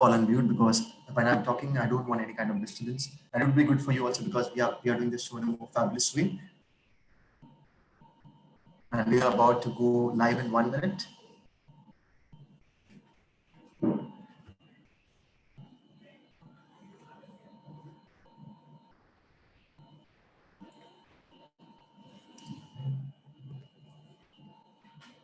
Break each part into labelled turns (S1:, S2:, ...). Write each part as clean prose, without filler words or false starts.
S1: all on mute because when I'm talking, I don't want any kind of disturbance. And it would be good for you also because we are doing this show in a more fabulous way. And we are about to go live in 1 minute.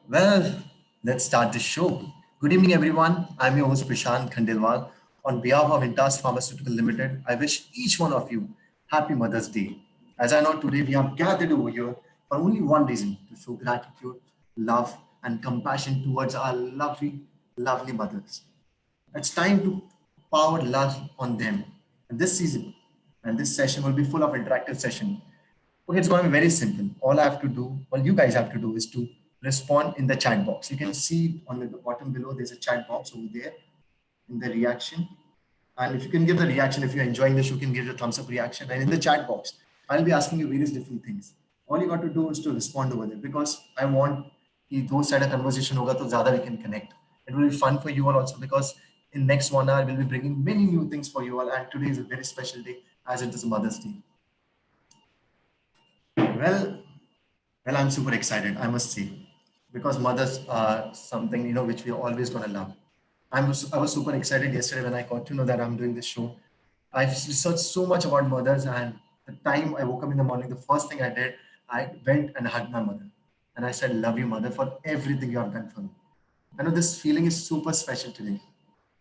S1: Well, let's start the show. Good evening, everyone. I'm your host, Prashant Khandelwal. On behalf of Intas Pharmaceutical Limited, I wish each one of you happy Mother's Day. As I know today, we have gathered over here for only one reason to show gratitude, love, and compassion towards our lovely, lovely mothers. It's time to power love on them. And this season and this session will be full of interactive session. Okay, it's going to be very simple. All you guys have to do is to respond in the chat box. You can see on the bottom below, there's a chat box over there in the reaction. And if you can give the reaction, if you're enjoying this, you can give the thumbs up reaction. And in the chat box, I'll be asking you various different things. All you got to do is to respond over there because I want those side of conversation hoga to zyada we can connect. It will be fun for you all also because in next 1 hour we'll be bringing many new things for you all. And today is a very special day as it is Mother's Day. Well, well, I'm super excited, I must say, because mothers are something which we're always gonna love. I was super excited yesterday when I got to know that I'm doing this show. I've researched so much about mothers, and the time I woke up in the morning, the first thing I did, I went and hugged my mother, and I said, "Love you, mother, for everything you have done for me." I know this feeling is super special today.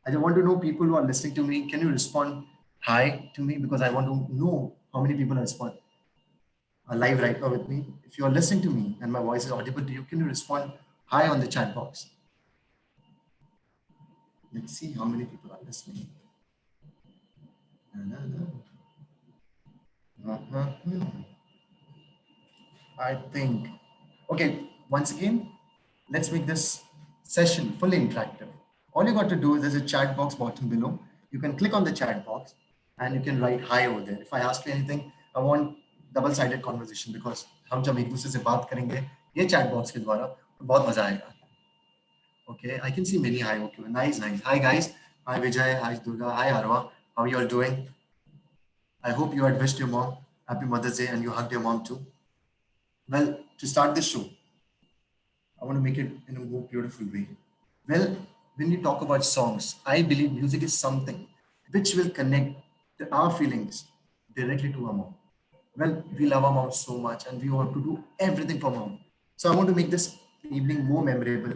S1: I just want to know people who are listening to me. Can you respond hi to me because I want to know how many people respond live right now with me. If you are listening to me and my voice is audible to you, can you respond hi on the chat box? Let's see how many people are listening. I think, okay, once again, let's make this session fully interactive. All you got to do is there's a chat box bottom below. You can click on the chat box and you can write hi over there. If I ask you anything, I want double-sided conversation because हम जब एक दूसरे से बात करेंगे ये chat box के द्वारा तो बहुत मजा आएगा. Okay, I can see many hi. Okay, nice, nice. Hi guys. Hi Vijay. Hi Durga. Hi Arwa. How are you all doing? I hope you had wished your mom happy Mother's Day and you hugged your mom too. Well, to start this show, I want to make it in a more beautiful way. Well, when you talk about songs, I believe music is something which will connect our feelings directly to our mom. Well, we love our mom so much and we want to do everything for mom. So I want to make this evening more memorable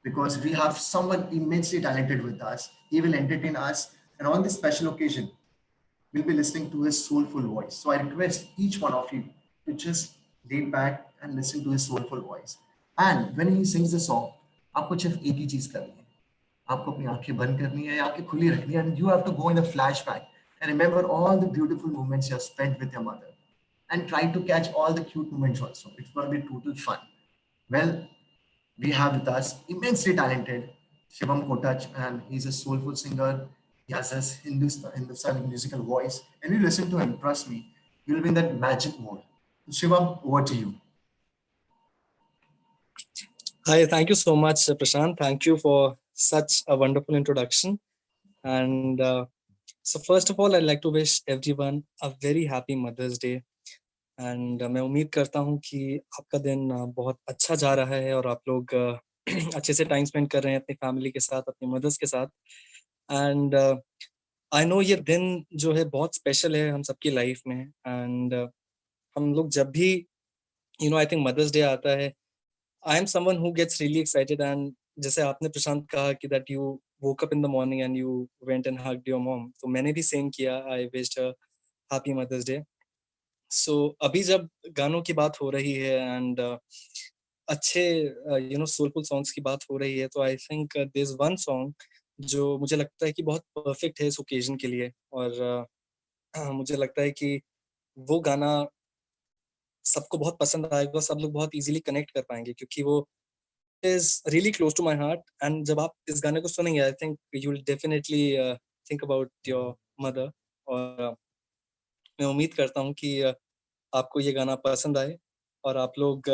S1: because we have someone immensely talented with us. He will entertain us. And on this special occasion, we'll be listening to his soulful voice. So I request each one of you to just lay back and listen to his soulful voice. And when he sings the song, आपको सिर्फ एक ही चीज करनी है. आपको अपनी आंखें बंद करनी है या आंखें खुली रखनी है, and you have to go in the flashback and remember all the beautiful moments you have spent with your mother and try to catch all the cute moments also. It's going to be total fun. Well, we have with us immensely talented Shivam Kotach, and he's a soulful singer. He has this Hindustani musical voice, and you listen to him, trust me, you'll be in that magic mode. So Shivam, over to you.
S2: Hi, thank you so much, Prashant. Thank you for such a wonderful introduction. And so, first of all, I'd like to wish everyone a very happy Mother's Day. And मैं उम्मीद करता हूँ कि आपका दिन बहुत अच्छा जा रहा है और आप लोग अच्छे से टाइम स्पेंड कर रहे हैं अपनी फैमिली के साथ, अपनी मदर्स के साथ. एंड आई नो ये दिन जो है बहुत स्पेशल है हम सबकी लाइफ में. एंड हम लोग जब भी आई थिंक मदर्स डे आता है, I am someone who gets really excited. And जैसे आपने प्रशांत कहा कि that you woke up in the morning and you went and hugged your mom, तो मैंने भी सेम किया. I wished her happy Mother's Day. सो अभी जब गानों की बात हो रही है एंड अच्छे सोलफुल सॉन्ग्स की बात हो रही है, तो I think there is one song जो मुझे लगता है कि बहुत परफेक्ट है इस ओकेजन के लिए. और मुझे लगता है कि वो गाना सबको बहुत पसंद आएगा, सब लोग बहुत इजीली कनेक्ट कर पाएंगे क्योंकि वो is really close to my heart. And जब आप इस गाने को सुनेंगे, I think you will definitely think about your mother. और मैं उम्मीद करता हूँ कि आपको ये गाना पसंद आए और आप लोग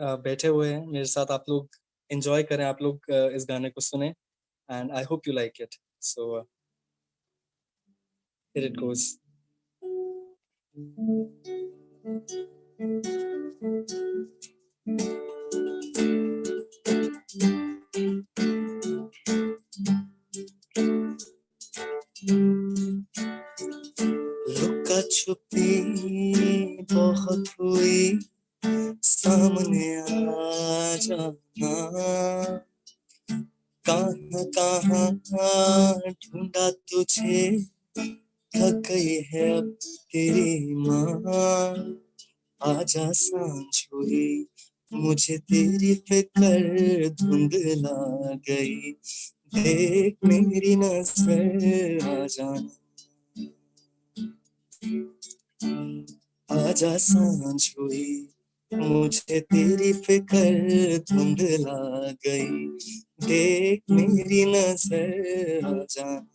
S2: बैठे हुए हैं मेरे साथ, आप लोग एंजॉय करें, आप लोग इस गाने को सुने. And I hope you like it. So here it goes. लुका छुपी बहुत हुई, सामने आ जाना, कहाँ कहाँ ढूंढा तुझे, थक गई है अब तेरी माँ, आजा सांझ हुई, मुझे तेरी फिक्र धुंधला गई, देख मेरी नजर आ जाना, आजा सांझ हुई, मुझे तेरी फिक्र धुंधला गई, देख मेरी नजर आ जाना,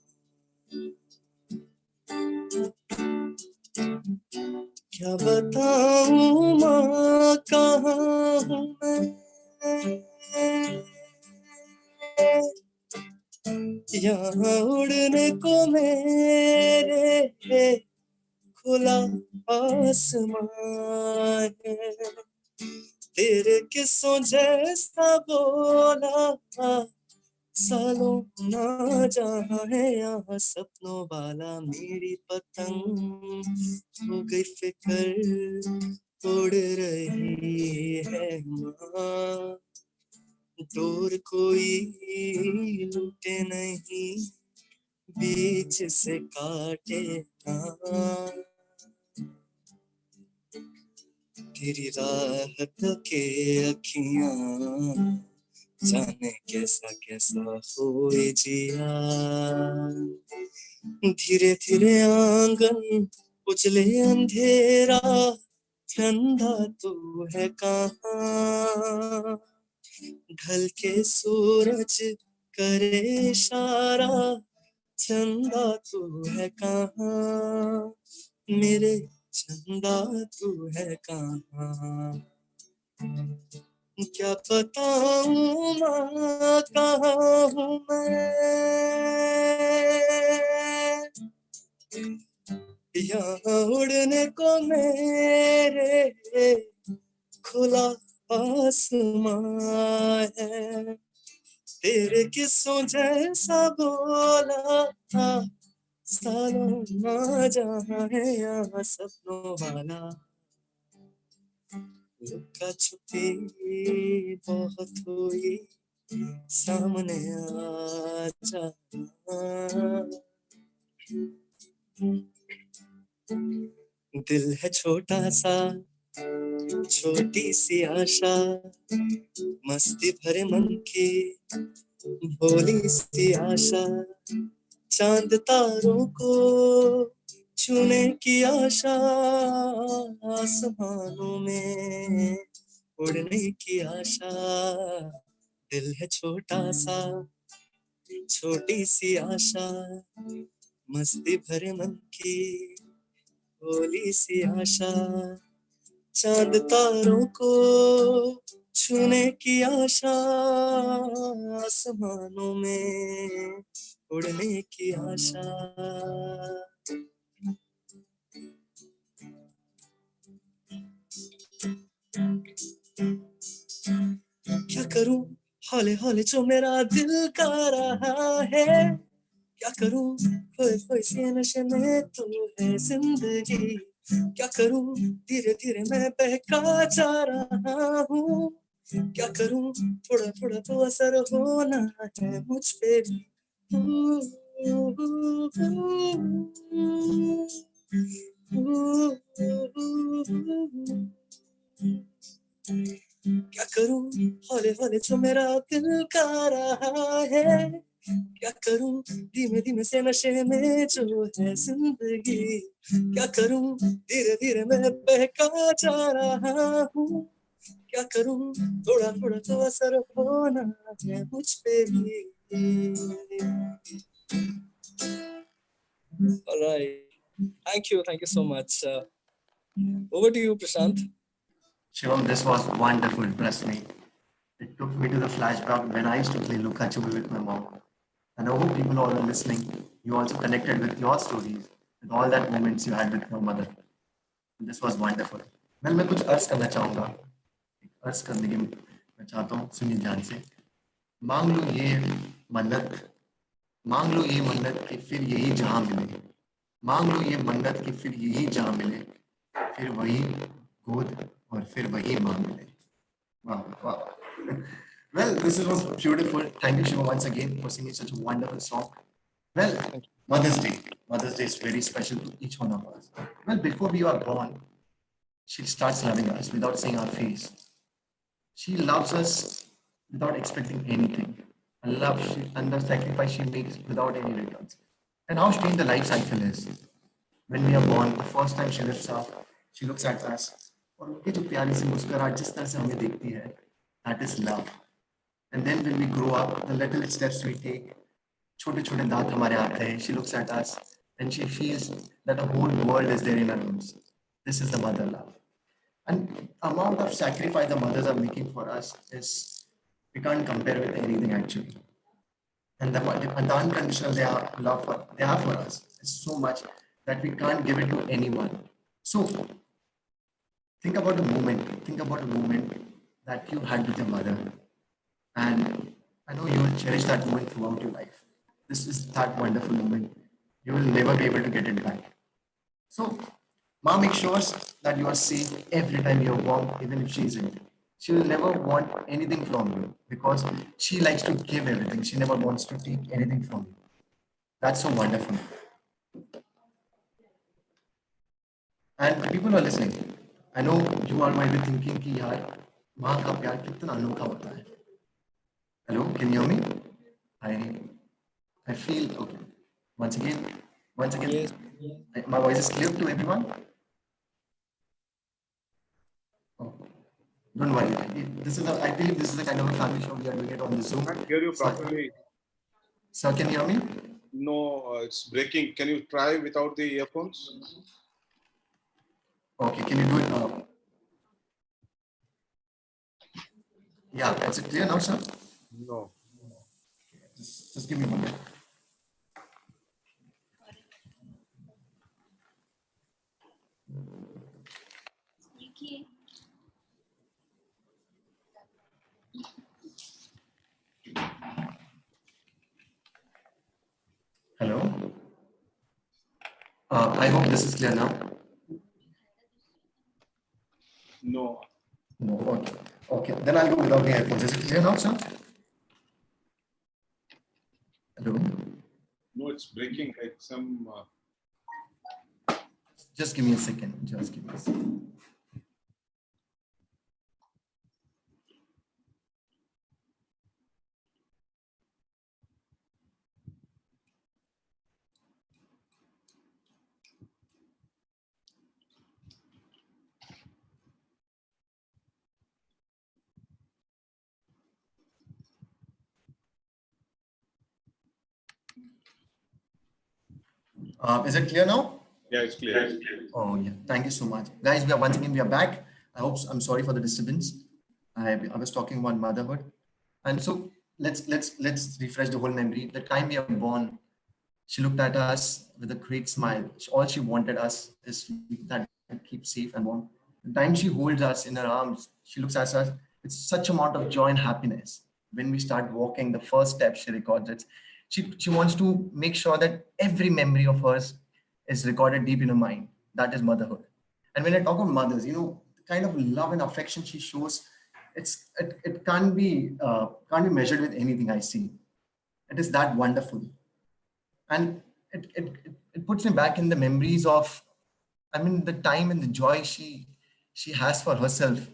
S2: क्या बताऊं माँ कहाँ हूँ मैं, यहाँ उड़ने को मेरे खुला आसमां है, तेरे किस्सों जैसा बोला सालों ना जहाँ है यहाँ सपनों वाला, मेरी पतंग हो गई फिक्र उड़ रही है माँ, दूर कोई लूटे नहीं, बीच से काटे ना, तेरी राहत के अखियां जाने कैसा कैसा होए जिया, धीरे धीरे आंगन उजले अंधेरा, ठंडा तू है कहाँ, ढल के सूरज करे इशारा, चंदा तू है कहाँ, मेरे चंदा तू है कहाँ, क्या बताऊं माँ कहाँ हूँ मैं, यहाँ उड़ने को मेरे खुला आसमां है, तेरे किस्सों जैसा बोला था सालों ना जहाँ है यहाँ सपनों वाला, लुका छुपी बहुत हुई, सामने आ जाना, दिल है छोटा सा छोटी सी आशा, मस्ती भरे मन की भोली सी आशा, चांद तारों को छूने की आशा, आसमानों में उड़ने की आशा, दिल है छोटा सा छोटी सी आशा, मस्ती भरे मन की भोली सी आशा, चांद तारों को छूने की आशा, आसमानों में उड़ने की आशा, क्या करूं हौले हौले जो मेरा दिल का रहा है, क्या करूं खोए खोए से नशे में तू है जिंदगी, क्या करूं धीरे धीरे मैं बहका जा रहा हूँ, क्या करूं थोड़ा थोड़ा तो असर होना है मुझ पे भी, क्या करूं हौले हौले जो मेरा दिल का रहा है, क्या करूं धीमे धीमे से नशे में जो है जिंदगी, क्या करूं धीरे धीरे मैं बहका जा रहा हूँ, क्या करूं थोड़ा थोड़ा तो असर होना है मुझ पे भी। Alright, thank you so much. Over to you, Prashant.
S1: Shivam, this was wonderful. Trust me. It took me to the flashback when I used to play Luka Chupi with my mom. And I hope people all are listening, you also connected with your stories, with all that moments you had with your mother. This was wonderful. Well, मैं कुछ अर्ज करना चाहूँगा. अर्ज करने की मैं चाहता हूँ, सुनिए ध्यान से. मांग लो ये मन्नत, मांग लो ये मन्नत कि फिर यही जहां मिले. मांग लो ये मन्नत कि फिर यही जहां मिले. फिर वही गोद और फिर वही मां मिले. Wow, wow. Well, this was beautiful. Thank you, Shiva, once again for singing such a wonderful song. Well,
S2: Thank you.
S1: Mother's Day. Mother's Day is very special to each one of us. Well, before we are born, she starts loving us without seeing our face. She loves us without expecting anything. And the sacrifice she makes without any returns. And how strange the life cycle is. When we are born, the first time she lifts up, she looks at us. और उनकी जो प्यारी सी मुस्कुराहट जिस तरह से हमें देखती है, that is love. And then when we grow up, the little steps we take, छोटे छोटे दांत हमारे आते हैं, she looks at us and she feels that the whole world is there in her arms. This is the mother love. And amount of sacrifice the mothers are making for us is we can't compare with anything actually. And the unconditional they have for us is so much that we can't give it to anyone. So think about a moment. Think about a moment that you had with your mother, and I know you will cherish that moment throughout your life. This is that wonderful moment. You will never be able to get it back. So, mom makes sure that you are safe every time you're warm, even if she isn't. She will never want anything from you because she likes to give everything. She never wants to take anything from you. That's so wonderful. And people are listening. I know you all might be thinking कि यार माँ का प्यार कितना अनोखा होता है. Hello, can you hear me? I feel okay. Once again,
S2: Yes.
S1: my voice is clear to everyone. Oh, don't worry. I believe this is the kind of a family show we are doing it on the Zoom.
S3: Can't hear you properly.
S1: Sir, can you hear me?
S3: No, it's breaking. Can you try without the earphones?
S1: Okay, can you do it? Yeah, is it clear now, sir?
S3: No.
S1: Just give me one minute. Hello. I hope this is clear now.
S3: No.
S1: No. Okay. Okay. Then I'll go without the headphones. Is it clear now, sir? Hello.
S3: No, it's breaking. Like some.
S1: Just give me a second. Just give me a second. Is it clear now?
S3: Yeah, it's clear.
S1: Oh yeah, thank you so much, guys. Once again we are back. I'm sorry for the disturbance. I was talking about motherhood, and so let's refresh the whole memory. The time we are born, she looked at us with a great smile. All she wanted us is that we keep safe and warm. The time she holds us in her arms, she looks at us with such amount of joy and happiness. When we start walking, the first step she records it. She wants to make sure that every memory of hers is recorded deep in her mind. That is motherhood. And when I talk about mothers, the kind of love and affection she shows, it can't be measured with anything I see. It is that wonderful, and it puts me back in the memories of, I mean, the time and the joy she has for herself,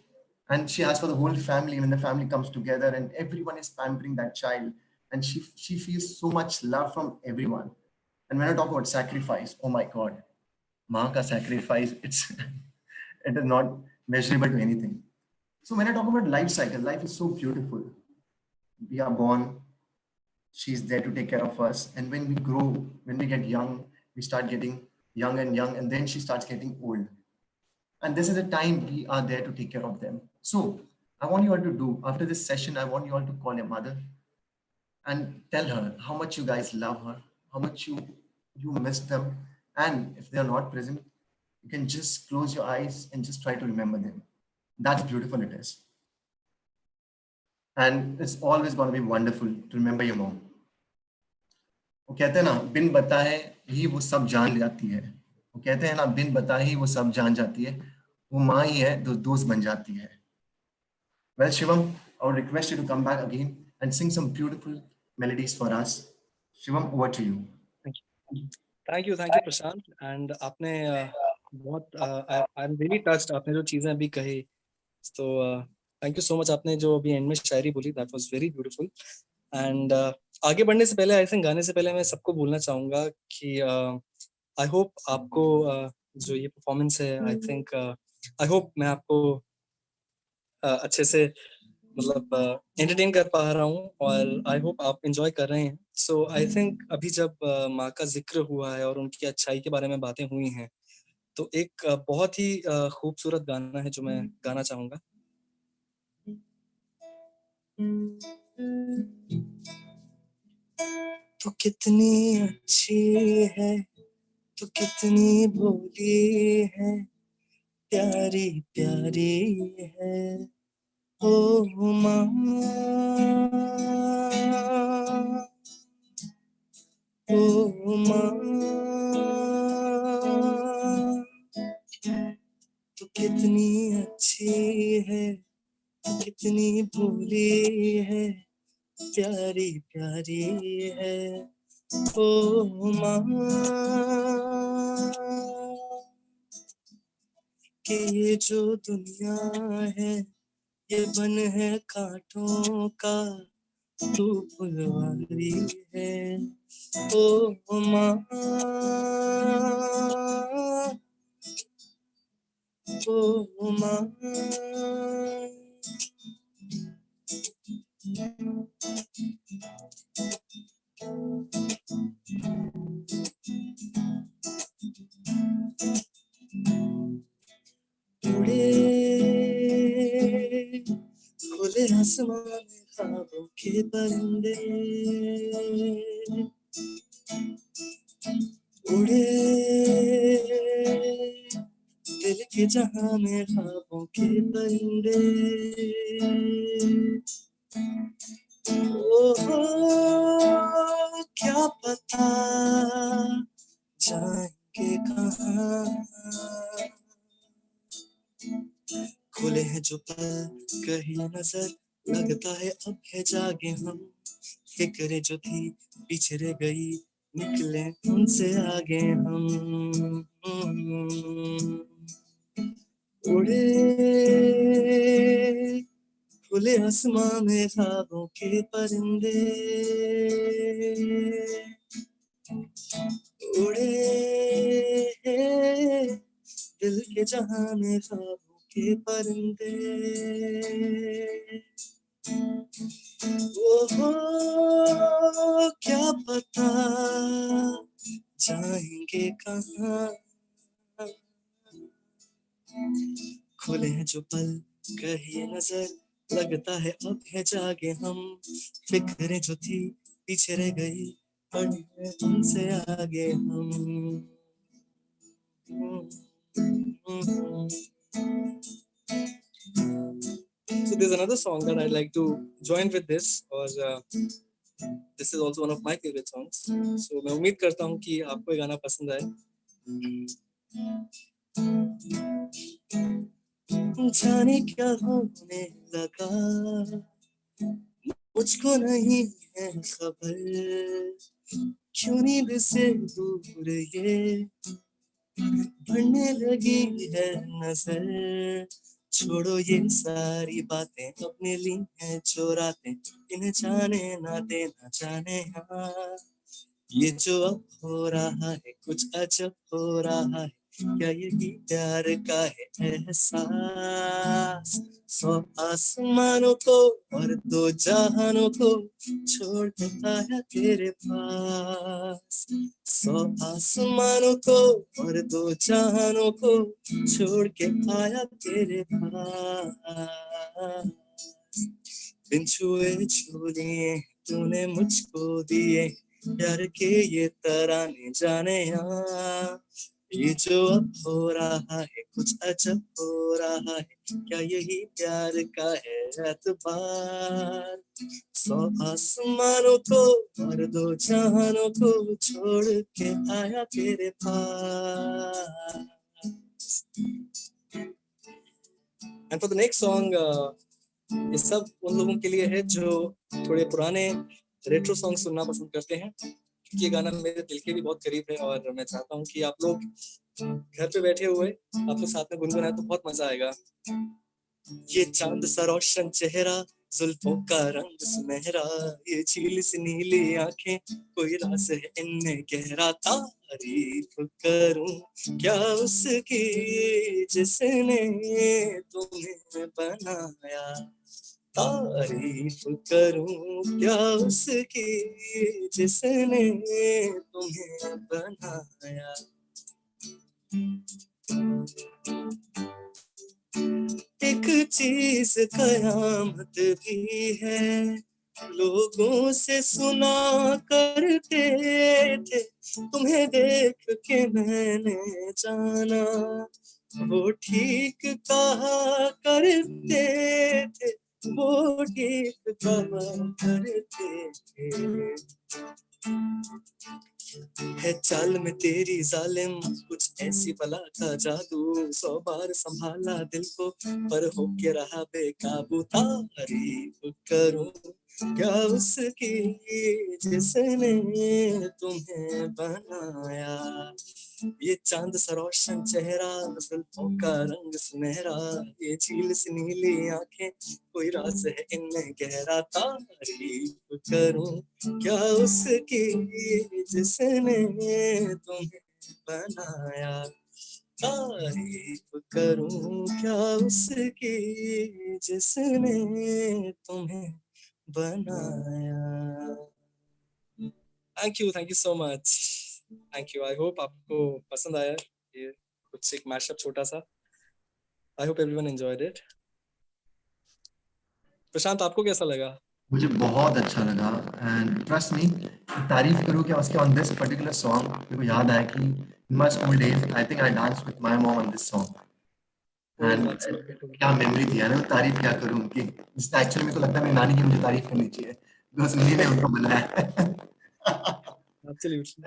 S1: and she has for the whole family when the family comes together and everyone is pampering that child, and she feels so much love from everyone. And when I talk about sacrifice, oh my God, maa ka sacrifice, it is not measurable to anything. So when I talk about life cycle, life is so beautiful. We are born, she's there to take care of us. And when we grow, when we get young, we start getting young, and then she starts getting old. And this is the time we are there to take care of them. So I want you all to do, after this session, I want you all to call your mother and tell her how much you guys love her, how much you miss them. And if they are not present, you can just close your eyes and just try to remember them. That's beautiful it is. And it's always going to be wonderful to remember your mom. वो कहते हैं ना, बिन बताए ही वो सब जान जाती है। वो कहते हैं ना, बिन बताए ही वो सब जान जाती है। वो माँ ही है जो दोस्त बन जाती है। Well, Shivam, I would request you to come back again and sing some beautiful melodies for us. Shivam, over to you.
S2: Thank you Prashant. And आपने बहुत आई एम रियली टच्ड, आपने जो चीजें अभी कही, तो थैंक यू सो मच। आपने जो अभी एंड में शायरी बोली, that was very beautiful. And आगे बढ़ने से पहले, आई थिंक गाने से पहले मैं सबको बोलना चाहूंगा कि आई होप आपको जो ये परफॉर्मेंस है, आई थिंक आई होप मैं आपको अच्छे से मतलब एंटरटेन कर पा रहा हूँ, और आई होप आप एंजॉय कर रहे हैं। सो आई थिंक अभी जब माँ का जिक्र हुआ है और उनकी अच्छाई के बारे में बातें हुई हैं, तो एक बहुत ही खूबसूरत गाना है जो मैं गाना चाहूंगा। तो कितनी अच्छी है, तो कितनी भोली है, प्यारी प्यारी है ओ माँ। ओ माँ, तो कितनी अच्छी है, तो कितनी भोली है, प्यारी प्यारी है ओ माँ। कि ये जो दुनिया है, ये बन है कांटों का, तू फुलवारी है ओ माँ। ओ माँ, उड़े खुले आसमां में ख्वाबों के परिंदे, उड़े दिल के जहां में ख्वाबों के परिंदे। ओ क्या पता जाएंगे कहाँ, खुले हैं जो पल कहीं नजर, लगता है अब है जागे हम, फिक्रे जो थी पीछे रह गई, निकले उनसे आगे हम। उड़े खुले आसमां में ख्वाबों के परिंदे, उड़े दिल के जहां में ख्वाबों के परिंदे। ओहो क्या पता जाएंगे कहाँ, खुले हैं जो पल कहीं नजर, लगता है अब है जागे हम, फिक्रें जो थी पीछे रह गई, बढ़े हैं उनसे आगे हम। So there's another song that I'd like to join with this, or this is also one of my favorite songs. So मैं उम्मीद करता हूँ कि आपको ये गाना पसंद आए। जाने क्या होने लगा, मुझको नहीं है खबर, क्यों नींद से दूर ये बढ़ने लगी है नजर। छोड़ो ये सारी बातें, अपने लिए हैं जो रातें, इन्हें जाने ना देना जाने हाँ। ये जो अब हो रहा है कुछ अजब हो रहा है, क्या यही प्यार का है एहसास। 100 आसमानों को और 2 जहानों को छोड़ के आया तेरे पास। 100 आसमानों को और 2 जहानों को छोड़ के आया तेरे पास। बिन छुए छू लिए तूने मुझको दिए प्यार के ये तराने जाने यहाँ, ये जो अब हो रहा है कुछ अजब हो रहा है, क्या यही प्यार का है एतबार। 100 आसमानों को और 2 जहानों को छोड़ के आया तेरे पास। And for the next song, ये सब उन लोगों के लिए है जो थोड़े पुराने रेट्रो सॉन्ग सुनना पसंद करते हैं, क्योंकि ये गाना मेरे दिल के भी बहुत करीब है और मैं चाहता हूँ कि आप लोग घर पे बैठे हुए आप लोग साथ में गुनगुनाए तो बहुत मजा आएगा। ये चांद सा रोशन चेहरा, जुल्फों का रंग सुनहरा, ये झील सी नीली आंखें, कोई राज है इनमें गहरा, तारीफ करूं क्या उसकी जिसने तुम्हें बनाया, तारीफ करूं क्या उसकी जिसने तुम्हें बनाया। एक चीज कयामत भी है, लोगों से सुना करते थे, तुम्हें देख के मैंने जाना, वो ठीक कहा करते थे, वो ठीक कहा करते थे। है चाल में तेरी जालिम कुछ ऐसी बला का जादू, 100 बार संभाला दिल को पर होके रहा बेकाबू, तारीफ करूं क्या उसकी जिसने तुम्हें बनाया, ये चांद सा रोशन चेहरा, जुल्फों का रंग सुनहरा, ये झील सी नीली आंखें, कोई राज है इनमें गहरा, तारीफ करूं क्या उसकी जिसने तुम्हें बनाया, तारीफ करूं क्या उसकी जिसने तुम्हें बनाया। Thank you so much, thank you. I hope आपको पसंद आया ये कुछ एक मैशअप छोटा सा। I hope everyone enjoyed it. Prashant आपको कैसा लगा?
S1: मुझे बहुत अच्छा लगा एंड ट्रस्ट मी, तारीफ करूँ क्या उसके ऑन दिस पर्टिकुलर सॉन्ग, मेरे को याद आया कि in my school days I think I dance with my mom on this song and क्या मेमोरी थी यार, मैं तारीफ क्या करूँ उनकी, जिससे एक्चुअली मेरे को लगता है मेरी नानी की मुझे तारीफ करनी चाहिए बिकॉज उन्हीं ने उनको बनाया।
S2: Absolutely.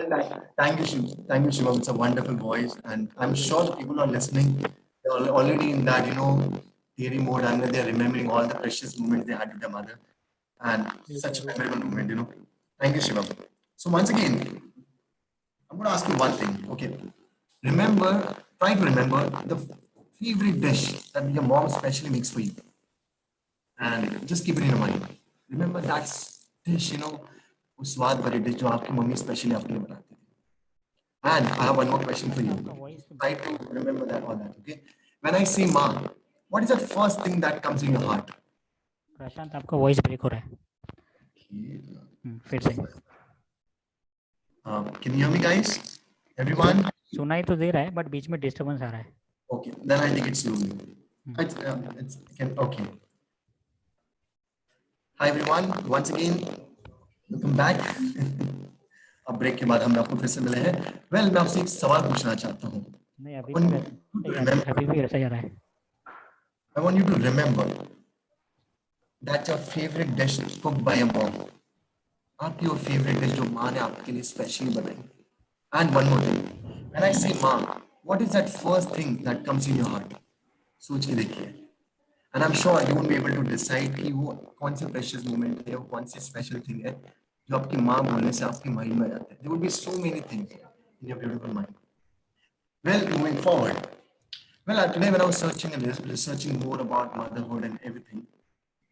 S1: Thank you, Shiv. Thank you, Shivam. It's a wonderful voice, and I'm sure the people who are listening, they're already in that, teary mode, and they're remembering all the precious moments they had with their mother, and such a memorable moment. Thank you, Shivam. So once again, I'm going to ask you one thing. Okay, try to remember the favorite dish that your mom especially makes for you, and just keep it in your mind. Remember that dish, वो स्वाद भरी dish जो आपकी mummy specially आपके लिए बनाती थी. And I have one more question for you. Try to remember that all that, okay? When I say Ma, what is the first thing that comes in your heart?
S4: प्रशांत आपका voice break हो रहा है, फिर से।
S1: Can you hear me, guys? Everyone?
S4: सुनाई तो दे रहा है बट बीच में डिस्टरबेंस आ रहा है।
S1: Okay, then I think it's slowly. Okay. Hi everyone, once again, welcome back. अब ब्रेक के बाद हम आपको फिर से मिले हैं। वेल, मैं आपसे एक सवाल पूछना चाहता हूँ।
S4: नहीं, अभी भी ऐसा ही आ रहा है।
S1: I want you to remember that your favorite dish cooked by your mom. आपकी वो favorite dish जो माँ ने आपके लिए स्पेशली बनाई। And one more thing, when I say माँ, what is that first thing that comes in your heart? सोच के देखिए। And I'm sure you won't be able to decide कि वो कौन से precious moment है, वो कौन सी special thing है जो आपकी माँ बोलने से आपके mind में आ जाते हैं. There would be so many things in your beautiful mind. Well, moving forward. Well, today when I was searching and researching more about motherhood and everything,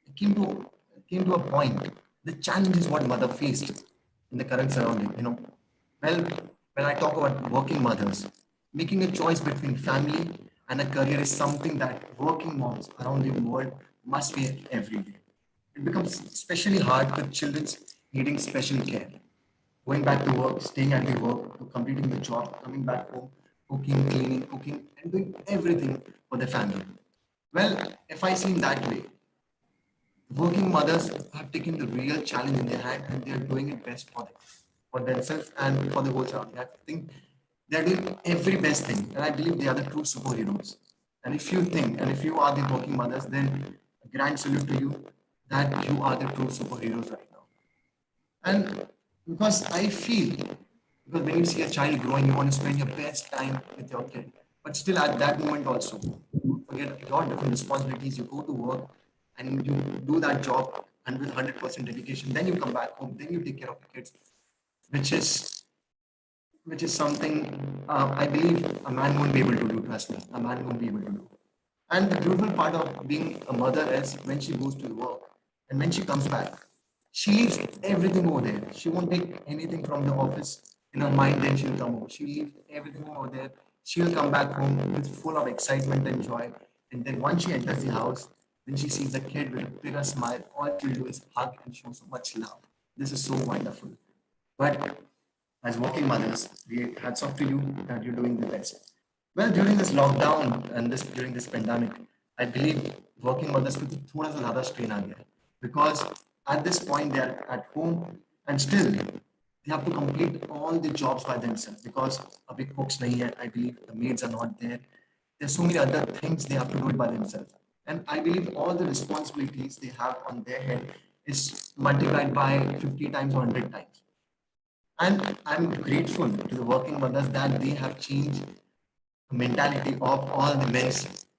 S1: it came to a point. The challenges what mother faced in the current surrounding. Well, when I talk about working mothers, making a choice between family and a career is something that working moms around the world must face every day. It becomes especially hard with children needing special care. Going back to work, staying at the work, completing the job, coming back home, cooking, cleaning, cooking, and doing everything for the family. Well, if I see in that way, Working mothers have taken the real challenge in their hand and they are doing it best for them, for themselves and for the whole surrounding. I think they are doing every best thing, and I believe they are the true superheroes. And if you think, and if you are the working mothers, then a grand salute to you that you are the true superheroes right now. And because I feel, because when you see a child growing, you want to spend your best time with your kid. But still, at that moment, also, you forget your different responsibilities. You go to work and you do that job and with 100% dedication. Then you come back home. Then you take care of the kids, which is which is something I believe a man won't be able to do. Trust me, a man won't be able to do. And the beautiful part of being a mother is when she goes to work and when she comes back, she leaves everything over there. She won't take anything from the office in her mind, then she'll come home. She'll leave everything over there. She'll come back home with full of excitement and joy. And then once she enters the house, then she sees the kid with a bigger smile. All she'll do is hug and show so much love. This is so wonderful. But as working mothers, we hats off to you that you're doing the best. Well, during this lockdown and during this pandemic, I believe working mothers को तो थोड़ा सा ज़्यादा strain आ गया है because at this point they are at home and still they have to complete all the jobs by themselves because अभी cooks नहीं है. I believe the maids are not there. There's so many other things they have to do it by themselves. And I believe all the responsibilities they have on their head is multiplied by 50 times or 100 times. And I'm grateful to the working mothers that they have changed the mentality of all the men.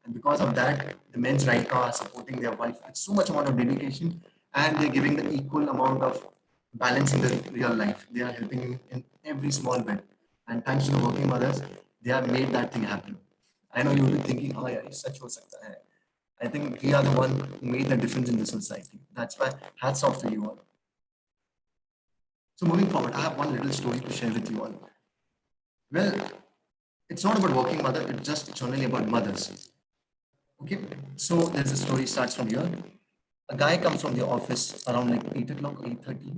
S1: And because of that, the men right now are supporting their wife with so much amount of dedication and they're giving the equal amount of balance in the real life. They are helping you in every small bit. And thanks to the working mothers, they have made that thing happen. I know you'll be thinking, oh yeah, such ho sakta hai. I think we are the one who made the difference in the society. That's why hats off to you all. So moving forward, I have one little story to share with you all. Well, it's not about working mother, it's just generally about mothers. Okay, so there's a story starts from here. A guy comes from the office around like 8 o'clock, 8:30.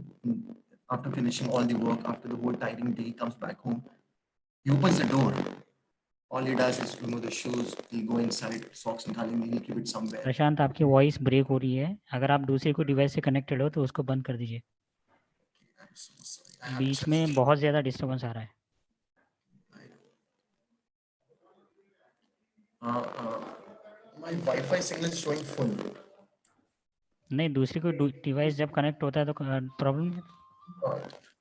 S1: After finishing all the work, after the whole tiring day, he comes back home. He opens the door. All he does is remove the shoes, he'll go inside, socks निकालेंगे, he'll keep it somewhere.
S4: प्रशांत आपकी voice break हो रही है अगर आप दूसरे कोई device से कनेक्टेड हो तो उसको बंद कर दीजिए
S1: I'm so sorry. I have
S4: beach
S1: to
S4: में बहुत ज़्यादा डिस्टर्बेंस आ रहा है
S1: my Wi-Fi signal is showing full.
S4: नहीं दूसरी कोई डिवाइस जब कनेक्ट होता है तो प्रॉब्लम है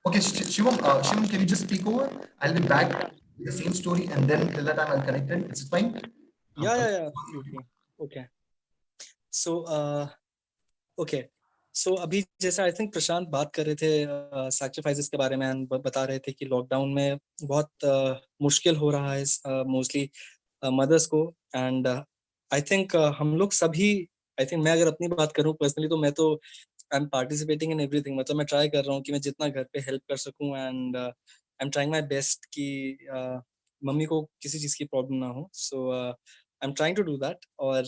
S1: Okay, Shivam, Shivam, can you just speak over? I'll be back with the same story and then till that time I'll connect it. Is it fine?
S2: Yeah, absolutely. Okay. So, okay. So अभी जैसे I think प्रशांत बात कर रहे थे sacrifices के बारे में and बता रहे थे कि लॉकडाउन में बहुत मुश्किल हो रहा है मोस्टली मदर्स को एंड आई थिंक हम लोग सभी आई थिंक मैं अगर अपनी बात करूं पर्सनली तो मैं तो I M participating in everything मतलब मैं ट्राई कर रहा हूं कि मैं जितना घर पे हेल्प कर सकूं and I am trying my best कि मम्मी को किसी चीज की प्रॉब्लम ना हो so I am trying to do that और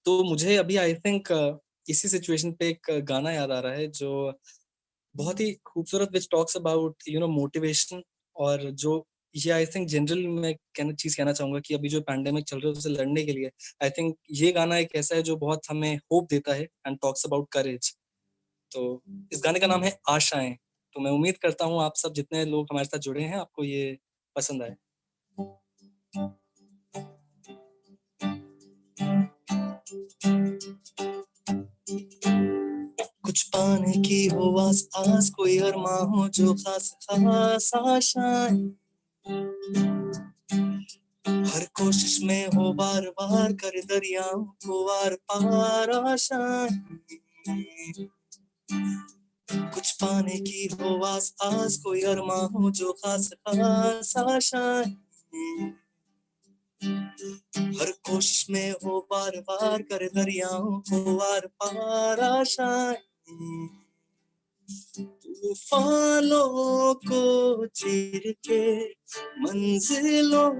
S2: तो मुझे अभी आई थिंक इसी सिचुएशन पे एक गाना याद आ रहा है जो बहुत ही खूबसूरत which talks about you know motivation और जो ये आई थिंक जनरल मैं कहना चाहूंगा कि अभी जो पैंडेमिक चल रहा है उससे लड़ने के लिए आई थिंक ये गाना एक ऐसा है जो बहुत हमें होप देता है एंड टॉक्स अबाउट करेज तो इस गाने का नाम है आशाएं तो मैं उम्मीद करता हूँ आप सब जितने लोग हमारे साथ जुड़े हैं आपको ये पसंद आए कुछ पाने की हो आस कोई अरमां हो जो खास खास आशाएं हर कोशिश में हो बार बार कर दरियाओं को आर पार आशाएं कुछ पाने की हो आस कोई अरमां हो जो खास खास आशाएं हर कोशिश में हो बार बार कर दरियाओं को आर पार आशाएं तूफानों को चीर के मंजिलों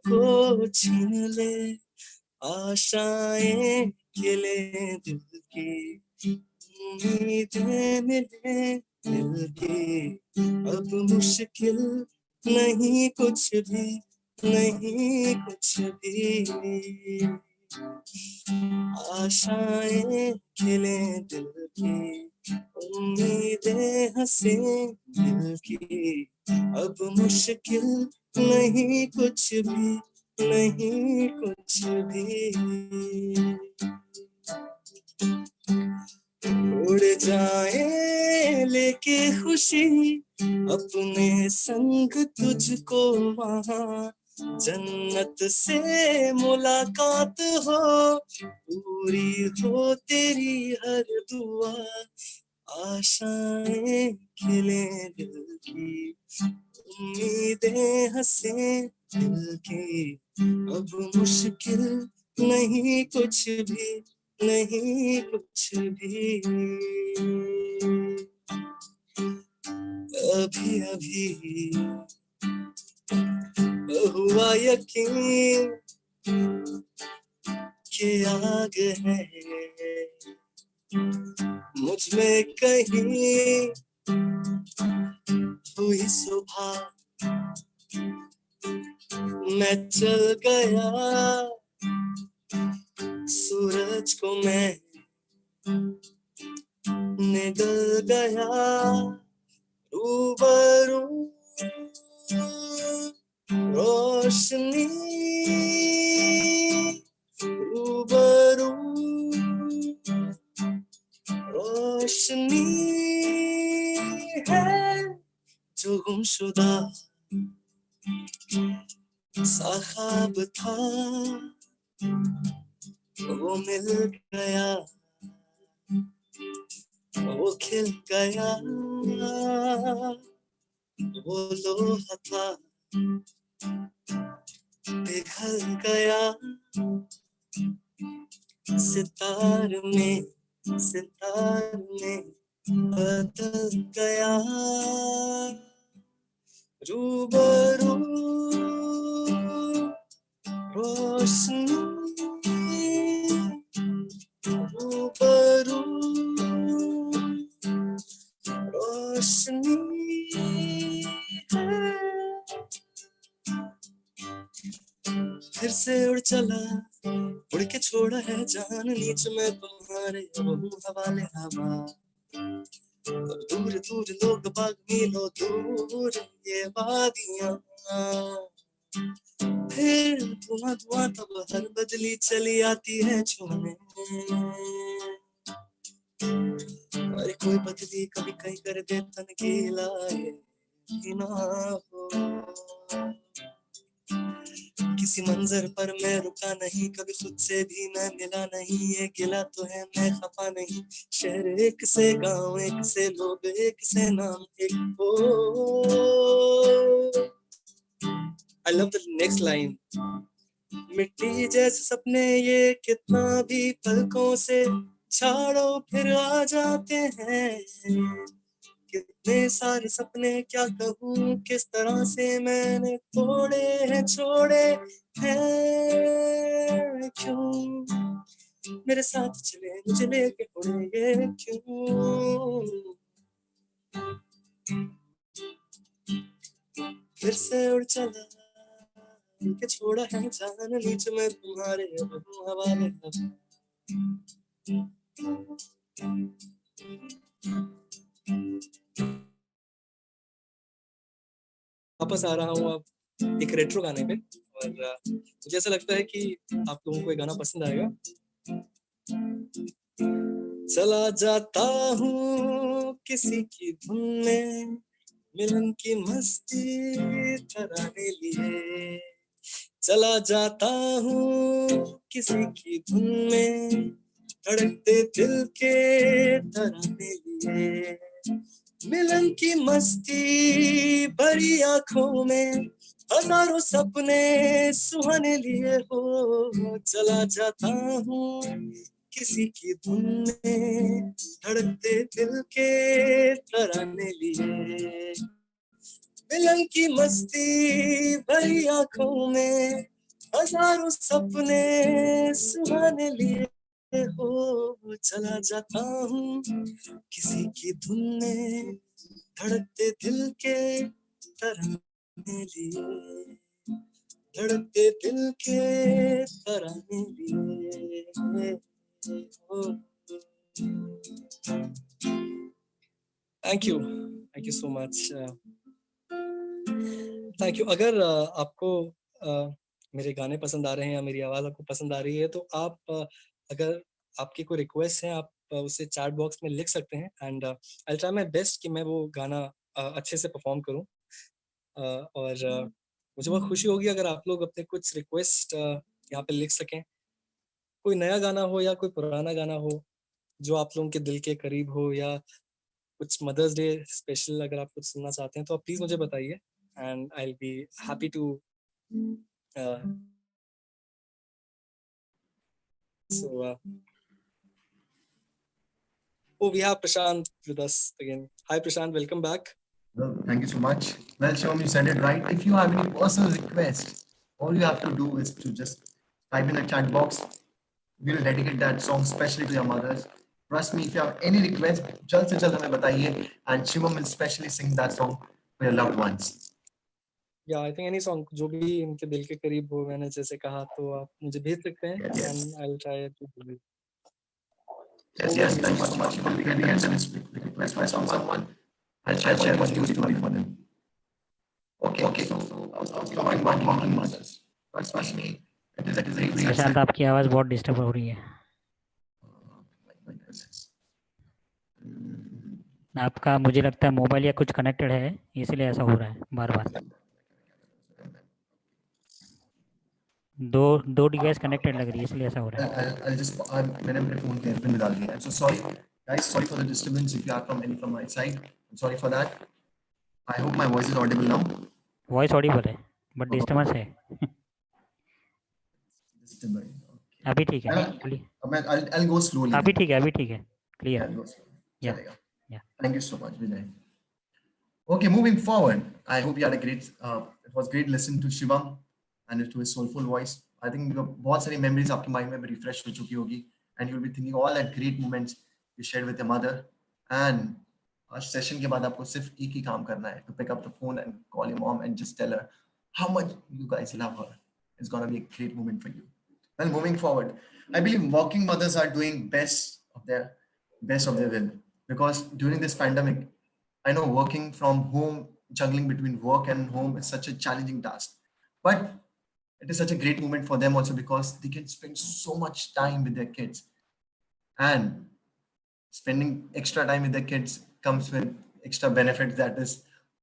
S2: को छीन ले आशाएं खिले दिल की उम्मीदें मिले दिल की अब मुश्किल नहीं कुछ भी नहीं कुछ भी आशाएं खिले दिल की, उम्मीदें हंसे दिल की, अब मुश्किल नहीं कुछ भी, नहीं कुछ भी। उड़ जाए लेके खुशी अपने संग तुझको वहां, जन्नत से मुलाकात हो, पूरी हो तेरी हर दुआ। आशाएं खिले दिल की, उम्मीदें हंसे दिल की, अब मुश्किल नहीं कुछ भी, नहीं कुछ भी। अभी अभी हुआ यकीन कि आग है मुझ में कहीं, हुई सुबह मैं चल गया, सूरज को मैं निगल गया, रूबरू रोशनी, रूबरू रोशनी है जो गुमशुदा सा ख्वाब था, वो मिल गया, वो खिल गया, वो लोहा था पिघल गया, सितार में बदल गया, रूबरू रोशनी, रूबरू रोशनी है। फिर से उड़ चला, उड़ के छोड़ा है जान नीच में तुम्हारे, अब हूँ हवाले हवा, अब दूर दूर लोग बाग मीलों दूर ये वादियां, फिर धुआं धुआं तब हर बदली चली आती है छूने, अरे कोई बदली कभी कहीं कर दे तन गीला ये ना हो, किसी मंजर पर मैं रुका नहीं, कभी खुद से भी मैं मिला नहीं, ये गिला तो है मैं खफा नहीं, शहर एक से गांव एक से लोग एक से नाम एक हो। I love the next line. मिट्टी जैसे सपने ये कितना भी पलकों से छाड़ो फिर आ जाते हैं, कितने सारे सपने क्या कहूँ किस तरह से मैंने तोड़े हैं छोड़े हैं, क्यों मेरे साथ चले मुझे लेके उड़े ये क्यों, फिर से उड़ चला के छोड़ा है जान नीच में तुम्हारे, अब हूँ हवाले हवा। वापस आ रहा हूँ अब एक रेट्रो गाने पे, और मुझे ऐसा लगता है कि आप लोगों को ये गाना पसंद आएगा। चला जाता हूँ किसी की धुन में, मिलन की मस्ती कराने लिए, चला जाता हूँ किसी की धुन में, धड़कते दिल के तराने लिए, मिलन की मस्ती भरी आंखों में हजारों सपने सुहाने लिए हो, चला जाता हूँ किसी की धुन में, धड़कते दिल के तराने लिए, मिलन की मस्ती भरी आंखों में हजारों सपने सुहाने लिए हो, चला जाता हूँ किसी की धुन में, धड़कते दिल के तराने लिए, धड़कते दिल के तराने लिए। Thank you so much. Thank you. अगर आपको मेरे गाने पसंद आ रहे हैं या मेरी आवाज आपको पसंद आ रही है तो आप अगर आपकी कोई रिक्वेस्ट है आप उसे चैट बॉक्स में लिख सकते हैं and I try my best कि मैं वो गाना अच्छे से परफॉर्म करूं। और मुझे बहुत खुशी होगी अगर आप लोग अपने कुछ रिक्वेस्ट यहाँ पे लिख सकें। कोई नया गाना हो या कोई पुराना गाना हो जो आप लोगों के दिल के करीब हो, या कुछ मदर्स डे स्पेशल अगर आप कुछ सुनना चाहते हैं तो आप प्लीज मुझे बताइए and I will be happy to oh, we have Prashant with us again. Hi Prashant, welcome back.
S1: Well, thank you so much. Well, Shivam, you said it right. If you have any personal requests, all you have to do is to just type in the chat box. We'll dedicate that song especially to your mothers. Trust me, if you have any request, जल्द से जल्द हमें बताइए, and Shivam will specially sing that song for your loved ones.
S2: Yeah, I think any song जो भी इनके दिल के करीब हो, मैंने जैसे कहा, तो आप मुझे भेज सकते हैं and I'll try to do it.
S1: Yes, thank you so much. You will be getting SMS request by someone. I'll share what you story for them. Okay. So I'll be on mothers. Trust me, it is a great
S4: प्रशांत आपकी आवाज बहुत disturb हो रही है। आपका मुझे लगता है मोबाइल या कुछ कनेक्टेड है, इसलिए ऐसा हो रहा है बार बार। दो डिवाइस कनेक्टेड लग रही है, इसलिए ऐसा हो रहा है।
S1: I'll just मैंने अपने फोन के एयरपिन में डाल दिया है. So sorry guys, sorry for the disturbance if you are from my side. I'm sorry for that. I hope my voice is audible now.
S4: Voice Audible है बट डिस्टर्बेंस है। अभी ठीक है।
S1: I'll go slowly.
S4: अभी ठीक है clear.
S1: I'll go slowly.
S4: Yeah.
S1: चलेगा.
S4: Yeah.
S1: Thank you so much, Vijay. Okay, moving forward, I hope you had a great. It was great listening to Shivam and to his soulful voice. I think बहुत सारी memories आपके mind में refresh हो चुकी होगी, and you'll be thinking all that great moments you shared with your mother. And आज session के बाद आपको सिर्फ एक ही काम करना है, to pick up the phone and call your mom and just tell her how much you guys love her. It's gonna be a great moment for you. Well, moving forward, I believe working mothers are doing best of their will, because during this pandemic, I know working from home, juggling between work and home is such a challenging task, but it is such a great moment for them also because they can spend so much time with their kids, and spending extra time with their kids comes with extra benefits, that is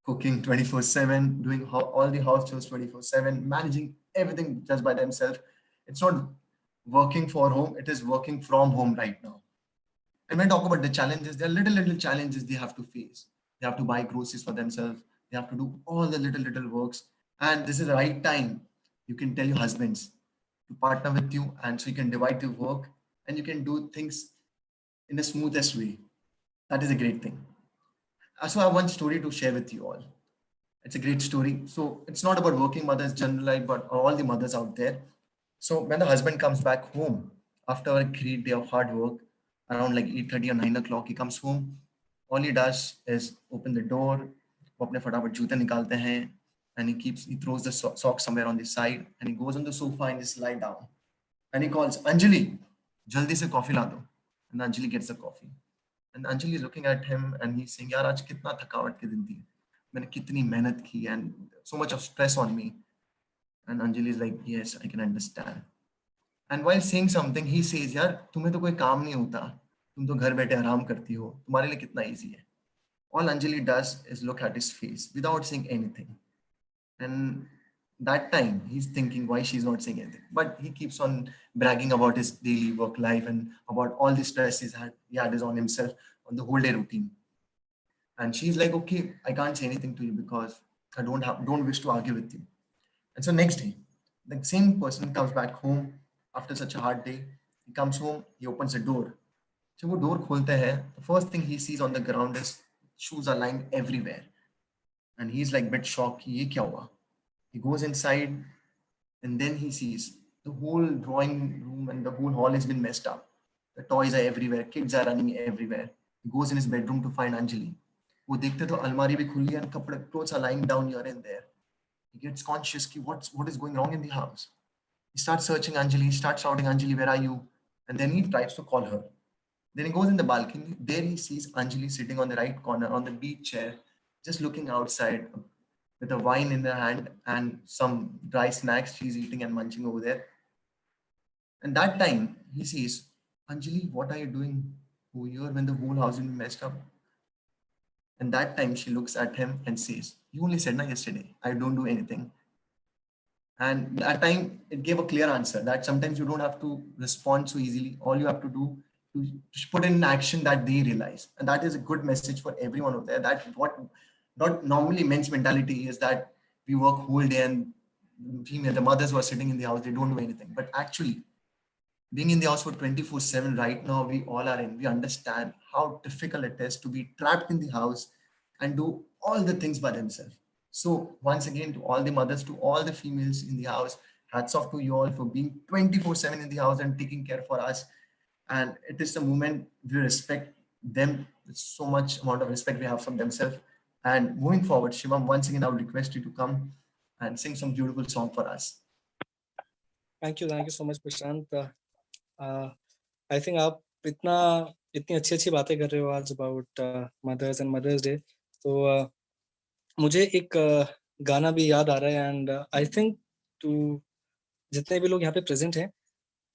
S1: cooking 24/7, doing all the house chores 24/7, managing everything just by themselves. It's not working for home, it is working from home right now. And when I talk about the challenges, there are little challenges they have to face. They have to buy groceries for themselves. They have to do all the little works. And this is the right time. You can tell your husbands to partner with you, and so you can divide the work and you can do things in the smoothest way. That is a great thing. So I have one story to share with you all. It's a great story. So it's not about working mothers generally, but all the mothers out there. So when the husband comes back home after a great day of hard work, around like 8:30 or 9 o'clock, he comes home. All he does is open the door, वो अपने फटाफट जूते निकालते हैं, and he throws the socks somewhere on the side, and he goes on the sofa and just lie down. And he calls, Anjali, jaldi se coffee la do. And Anjali gets the coffee. And Anjali is looking at him and he's saying, यार आज कितना थकावट के दिन थी, मैंने कितनी मेहनत की, and so much of stress on me. And Anjali is like, yes, I can understand. And while saying something, he says, यार तुम्हें तो कोई काम नहीं होता, तुम तो घर बैठे आराम करती हो, तुम्हारे लिए कितना easy है. All Anjali does is look at his face without saying anything. And that time he's thinking why she's not saying anything, but he keeps on bragging about his daily work life and about all the stress he had is on himself on the whole day routine. And she's like, okay, I can't say anything to you because I don't wish to argue with you. And so next day, the same person comes back home after such a hard day. He comes home, he opens the door. So वो door खोलते हैं, the first thing he sees on the ground is shoes are lying everywhere. And he's like bit shocked, ये क्या हुआ? He goes inside and then he sees the whole drawing room and the whole hall has been messed up. The toys are everywhere, kids are running everywhere. He goes in his bedroom to find Anjali. वो देखते तो अलमारी भी खुली है and clothes are lying down here and there. He gets conscious ki what is going wrong in the house. He starts searching Anjali, he starts shouting, Anjali, where are you? And then he tries to call her. Then he goes in the balcony. There he sees Anjali sitting on the right corner on the beach chair, just looking outside with a wine in her hand and some dry snacks she's eating and munching over there. And that time he says, Anjali, what are you doing over here when the whole house is messed up? And that time she looks at him and says, you only said na yesterday, I don't do anything. And that time it gave a clear answer that sometimes you don't have to respond so easily. All you have to do to put in action that they realize. And that is a good message for everyone out there. That what not normally men's mentality is that we work whole day and the mothers who are sitting in the house, they don't do anything. But actually, being in the house for 24/7 right now, we all are in. We understand how difficult it is to be trapped in the house and do all the things by themselves. So once again, to all the mothers, to all the females in the house, hats off to you all for being 24/7 in the house and taking care for us. And it is the moment we respect them with so much amount of respect we have from themselves. And moving forward, Shivam, once again, I would request you to come and sing some beautiful song for us.
S2: Thank you so much, Prashant. I think आप इतनी अच्छी बातें कर रहे हो आज about mothers and Mother's Day. तो मुझे एक गाना भी याद आ रहा है and I think to जितने भी लोग यहाँ पे present हैं,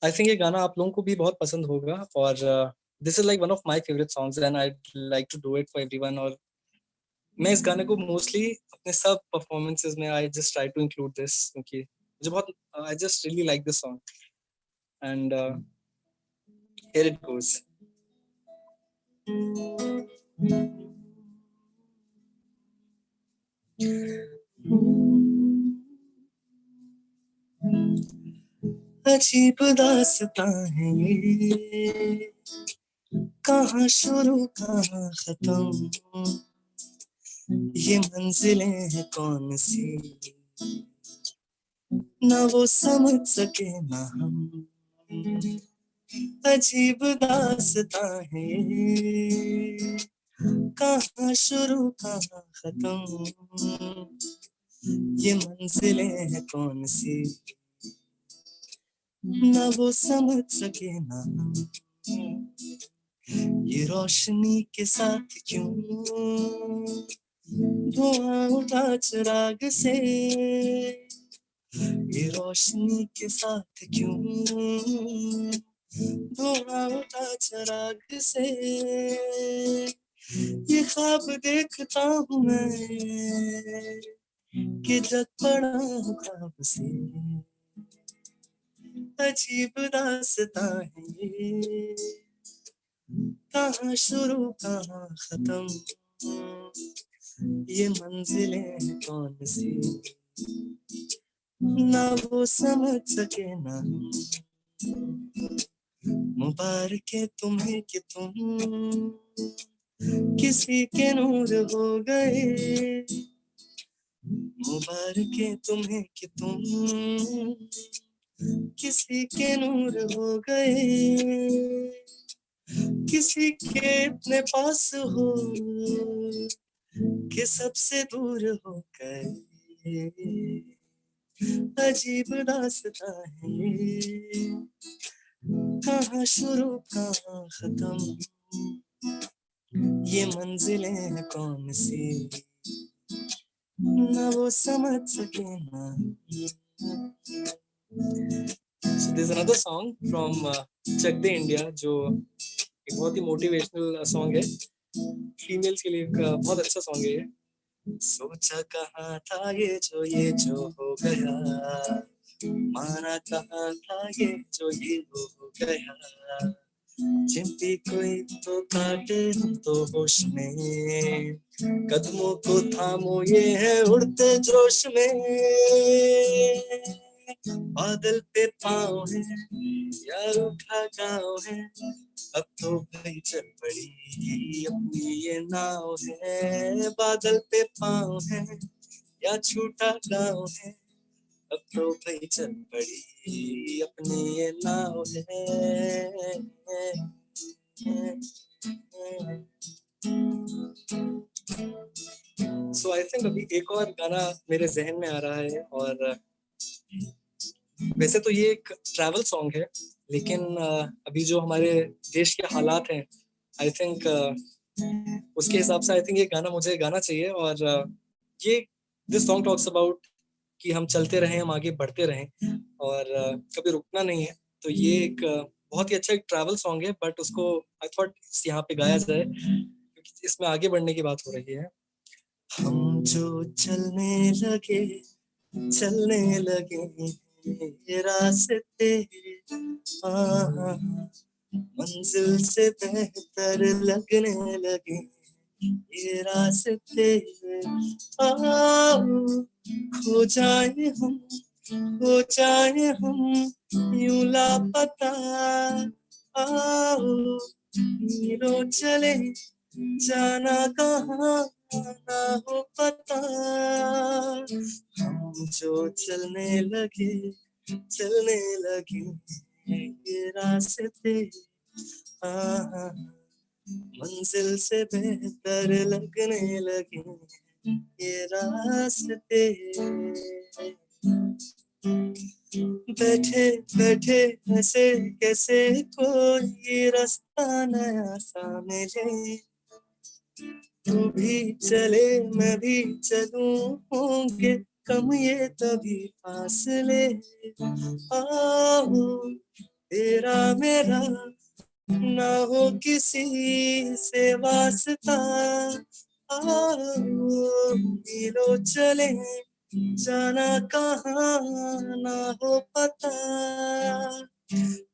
S2: I think ये गाना आप लोगों को भी बहुत पसंद होगा और this is like one of my favorite songs and I'd like to do it for everyone. और मैं इस गाने को mostly अपने सब performances में I just try to include this क्योंकि मुझे बहुत I just really like this song and here it goes. अजीब दास्तां है ये, कहाँ शुरू कहाँ खत्म, ये मंजिलें हैं कौन सी, ना वो समझ सके ना हम, अजीब दास्तां है ये, कहाँ शुरू कहाँ खत्म, ये मंजिलें हैं कौन सी, ना वो समझ सके ना हम, ये रोशनी के साथ क्यों धुआं उठा चिराग से, ये रोशनी के साथ क्यों धुआं उठा चिराग से, ये ख्वाब देखता हूँ मैं कि जग पड़ा हूँ ख्वाब से, अजीब दास्तां है ये, कहाँ शुरू कहाँ खत्म, ये मंजिलें कौन सी, ना वो समझ सके ना हम, मुबारक है तुम्हें कि तुम किसी के नूर हो गए, मुबारक है तुम्हें कि तुम किसी के नूर हो गए, किसी के अपने पास हो कि सबसे दूर हो गए, अजीब दास्तां है ये, कहाँ शुरू कहाँ खत्म, ये मंजिलें हैं कौन सी, ना वो समझ सके ना. So there's another song from Chak De India जो एक बहुत ही मोटिवेशनल सॉन्ग है, फीमेल्स के लिए एक बहुत अच्छा सॉन्ग है ये. सोचा कहाँ था ये जो हो गया, माना कहाँ था ये जो हो गया, चिंपी कोई तो काटे हम तो होश में, कदमों को थामो ये है उड़ते जोश में, बादल पे पाँव है या रूठा गाँव है, अब तो भाई चल पड़ी अपनी ये नाव है, बादल पे पाँव है या छूटा गाँव है, अब तो भाई चल पड़ी अपनी ये नाव है. सो आई थिंक अभी एक और गाना मेरे जहन में आ रहा है, और वैसे तो ये एक ट्रैवल सॉन्ग है, लेकिन अभी जो हमारे देश के हालात हैं, आई थिंक उसके हिसाब से आई थिंक ये गाना मुझे गाना चाहिए। और ये दिस सॉन्ग टॉक्स अबाउट कि हम चलते रहें, हम आगे बढ़ते रहें, और कभी रुकना नहीं है। तो ये एक बहुत ही अच्छा एक ट्रैवल सॉन्ग है, बट उसको आई थॉट यहाँ पे गाया जाए क्योंकि इसमें आगे बढ़ने की बात हो रही है। हम जो चलने लगे ये रास्ते, हाँ, मंजिल से बेहतर लगने लगे ये रास्ते। आओ खो जाए हम, खो जाए हम यूं लापता। आओ मीलों चले जाना कहाँ ना हो पता। हम जो चलने लगे ये रास्ते, हाँ, मंजिल से बेहतर लगने लगे ये रास्ते। बैठे बैठे ऐसे कैसे कोई रास्ता नया सा मिले, तू भी चले मैं भी चलूं, होंगे कम ये तभी फासले। आओ तेरा मेरा ना हो किसी से वास्ता। आओ मीलों चले जाना कहाँ ना हो पता।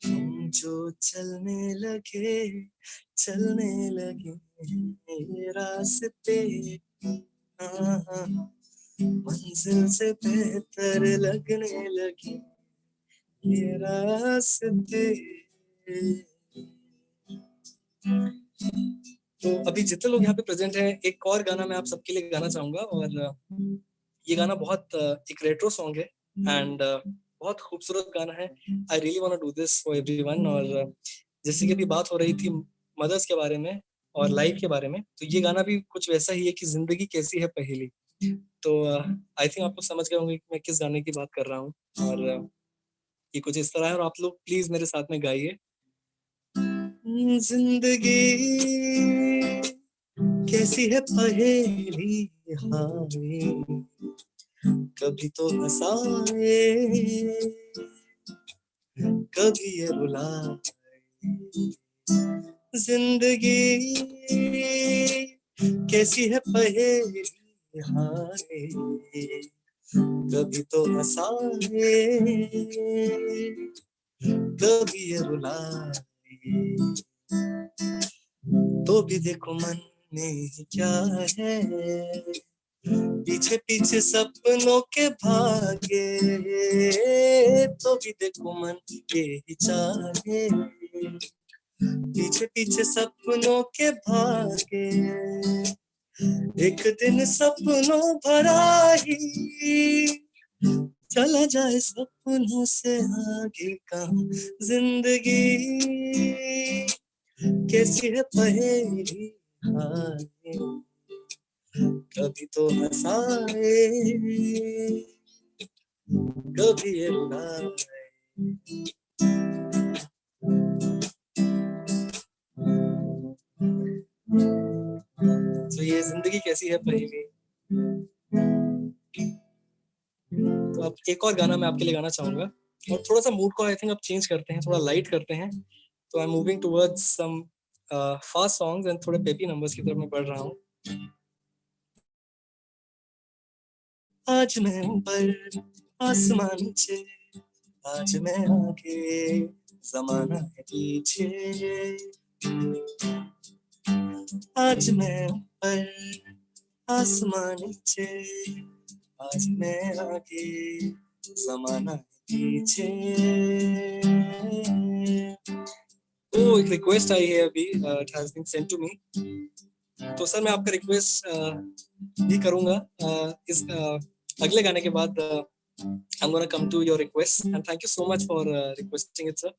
S2: हम जो चलने लगे ये रास्ते, हाँ, मंजिल से बेहतर लगने लगे ये रास्ते। तो अभी जितने लोग यहाँ पे प्रेजेंट हैं, एक और गाना मैं आप सबके लिए गाना चाहूंगा, और ये गाना बहुत एक रेट्रो सॉन्ग है, एंड बहुत खूबसूरत गाना है। I really want to do this for everyone. और जैसे कि अभी बात हो रही थी मदर्स के बारे में और लाइफ के बारे में, तो ये गाना भी कुछ वैसा ही है कि जिंदगी कैसी है पहेली। तो आई थिंक आप लोग समझ गए होंगे कि मैं किस गाने की बात कर रहा हूँ, और ये कुछ इस तरह है, और आप लोग प्लीज मेरे साथ में गाइए। जिंदगी कैसी है पहेली हाय, कभी तो हंसाए कभी ये रुलाए। जिंदगी कैसी है पहेली हाय, कभी तो हंसाए कभी ये रुलाए। तो भी देखो मन में क्या है, पीछे पीछे सपनों के भागे। तो भी देखो मन यही चाहे, पीछे पीछे सपनों के भागे। एक दिन सपनों भरा ही चला जाए सपनों से आगे कहाँ। जिंदगी कैसी है पहेली हाय, कभी तो हंसाए कभी ये रुलाए। तो ये जिंदगी कैसी है पहेली। तो अब एक और गाना मैं आपके लिए गाना चाहूंगा, और थोड़ा सा मूड को आई थिंक अब चेंज करते हैं, थोड़ा लाइट करते हैं। तो I am moving towards some fast songs and थोड़े पेपी नंबर्स की तरफ मैं बढ़ रहा हूँ। आज मैं ऊपर आसमान नीचे, आज मैं आगे जमाना है पीछे। आज मैं ऊपर आसमान नीचे, आज मैं आगे जमाना है पीछे। ओ एक रिक्वेस्ट आई है अभी, it has been sent to me. तो सर मैं आपका रिक्वेस्ट भी करूंगा इस अगले गाने के बाद। I'm gonna come to your request, and thank you so much for requesting it, sir.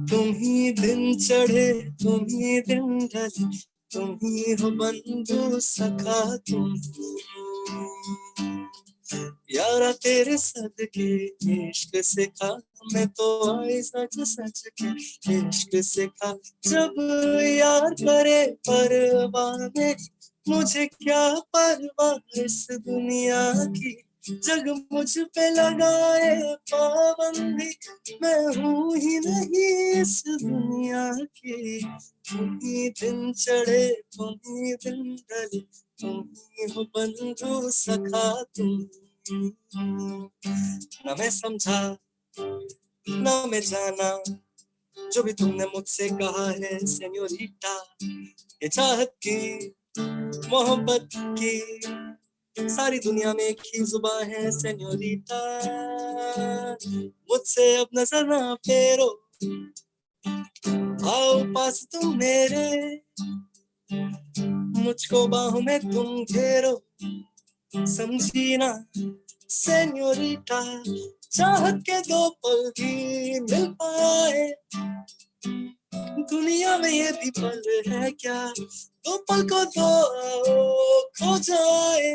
S2: तुम ही दिन चढ़े, तुम ही दिन ढले, तुम ही हो बंधु सखा तुम यारा तेरे सदके इश्क सिखा मैं तो आई सच सच के इश्क सिखा जब यार करे परवाह में मुझे क्या परवाह इस दुनिया की जग मुझ पे लगाए पाबंदी मैं हूँ ही नहीं इस दुनिया की तुम ही दिन चढ़े तुम ही दिन ढले तुम ही हो बंधु सखा तुम ना मैं समझा ना मैं जाना जो भी तुमने मुझसे कहा है सेन्योरिटा ये चाहत की मोहब्बत की सारी दुनिया में एक ही जुबान है सेन्योरिटा मुझसे अब नजर ना फेरो आओ पास तुम मेरे मुझको बाहों में तुम घेरो समझी ना सेन्योरिटा चाहत के दो पल भी मिल पाए दुनिया में ये भी पल है क्या दो पल को दो आओ खो जाए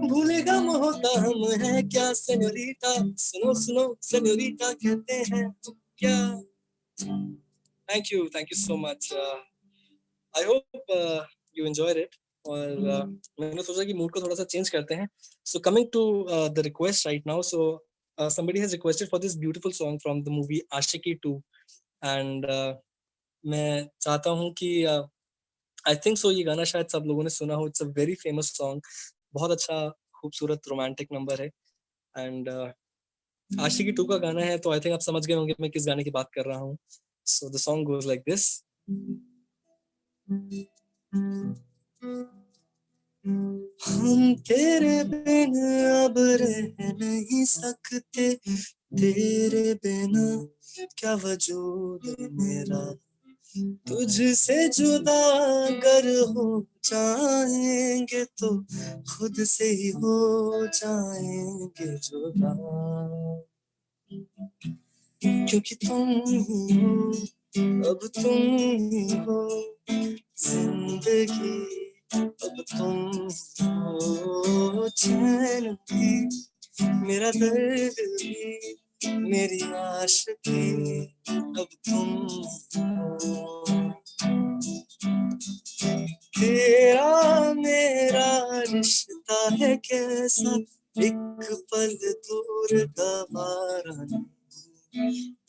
S2: भूलेगा होता हम है क्या सेन्योरिटा सुनो सुनो सेन्योरिटा कहते हैं क्या thank you so much I hope you enjoyed it और मैंने सोचा कि मूड को थोड़ा सा चेंज करते हैं so coming to the request right now so somebody has requested for this beautiful song from the movie Ashiki 2 and मैं चाहता हूँ कि आई थिंक सो ये गाना शायद सब लोगों ने सुना हो it's a very famous song बहुत अच्छा खूबसूरत रोमांटिक नंबर है एंड आशिकी 2 का गाना है तो आई थिंक आप समझ गए होंगे मैं किस गाने की बात कर रहा हूँ so the song goes like this हम तेरे बिन अब रह नहीं सकते तेरे बिना क्या वजूद मेरा तुझसे जुदा अगर हो जाएंगे तो खुद से ही हो जाएंगे जुदा क्योंकि तुम ही हो अब तुम ही हो जिंदगी अब तुम हो चैन भी मेरा दर्द भी मेरी आशिकी अब तुम हो तेरा मेरा रिश्ता है कैसा एक पल दूर गवारा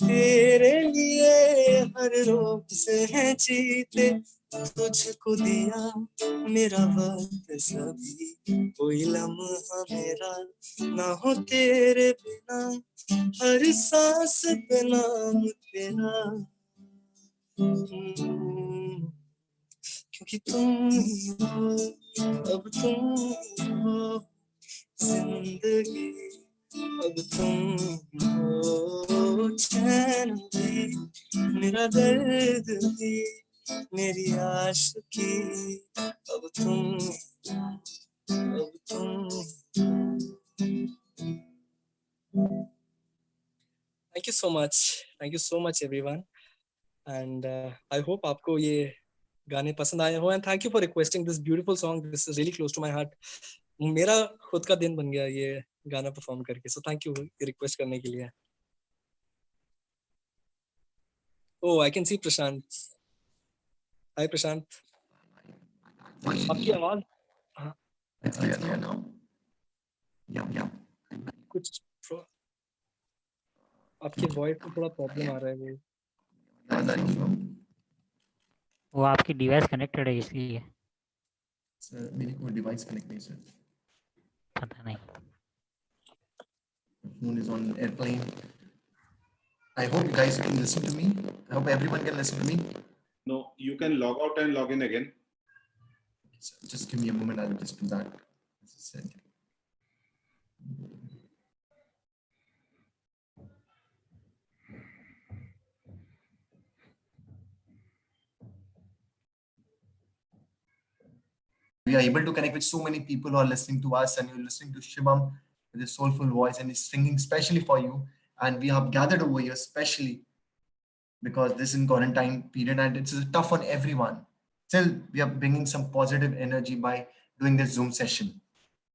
S2: तेरे लिए हर रोज है जीते तुझको दिया मेरा वक्त सभी कोई लम्हा मेरा ना हो तेरे बिना हर सांस पे नाम तेरा क्योंकि तुम ही हो अब तुम ही हो जिंदगी अब तुम हो चैन भी मेरा दर्द भी मेरी आशिकी अब तुम अब तुम thank you so much everyone and I hope आपको ये गाने पसंद आए हो and thank you for requesting this beautiful song this is really close to my heart मेरा खुद का दिन बन गया ये गाना परफॉर्म करके सो थैंक यू रिक्वेस्ट करने के लिए ओह आई कैन सी प्रशांत हाय प्रशांत आपकी आवाज हाँ
S1: It's clear now. Yeah.
S2: कुछ आपके वॉइस में थोड़ा प्रॉब्लम आ रहा है
S4: वो आपकी डिवाइस कनेक्टेड है इसलिए
S1: सर मेरी कोई डिवाइस कनेक्ट नहीं सर
S4: पता नहीं
S1: phone is on airplane. I hope you guys can listen to me. I hope everyone can listen to me.
S3: No, you can log out and log in again.
S1: So just give me a moment. I will just do that. As I said. We are able to connect with so many people who are listening to us, and you're listening to Shivam with his soulful voice, and he's singing especially for you. And we have gathered over here especially because this is in quarantine period and it's tough on everyone. Still, we are bringing some positive energy by doing this Zoom session.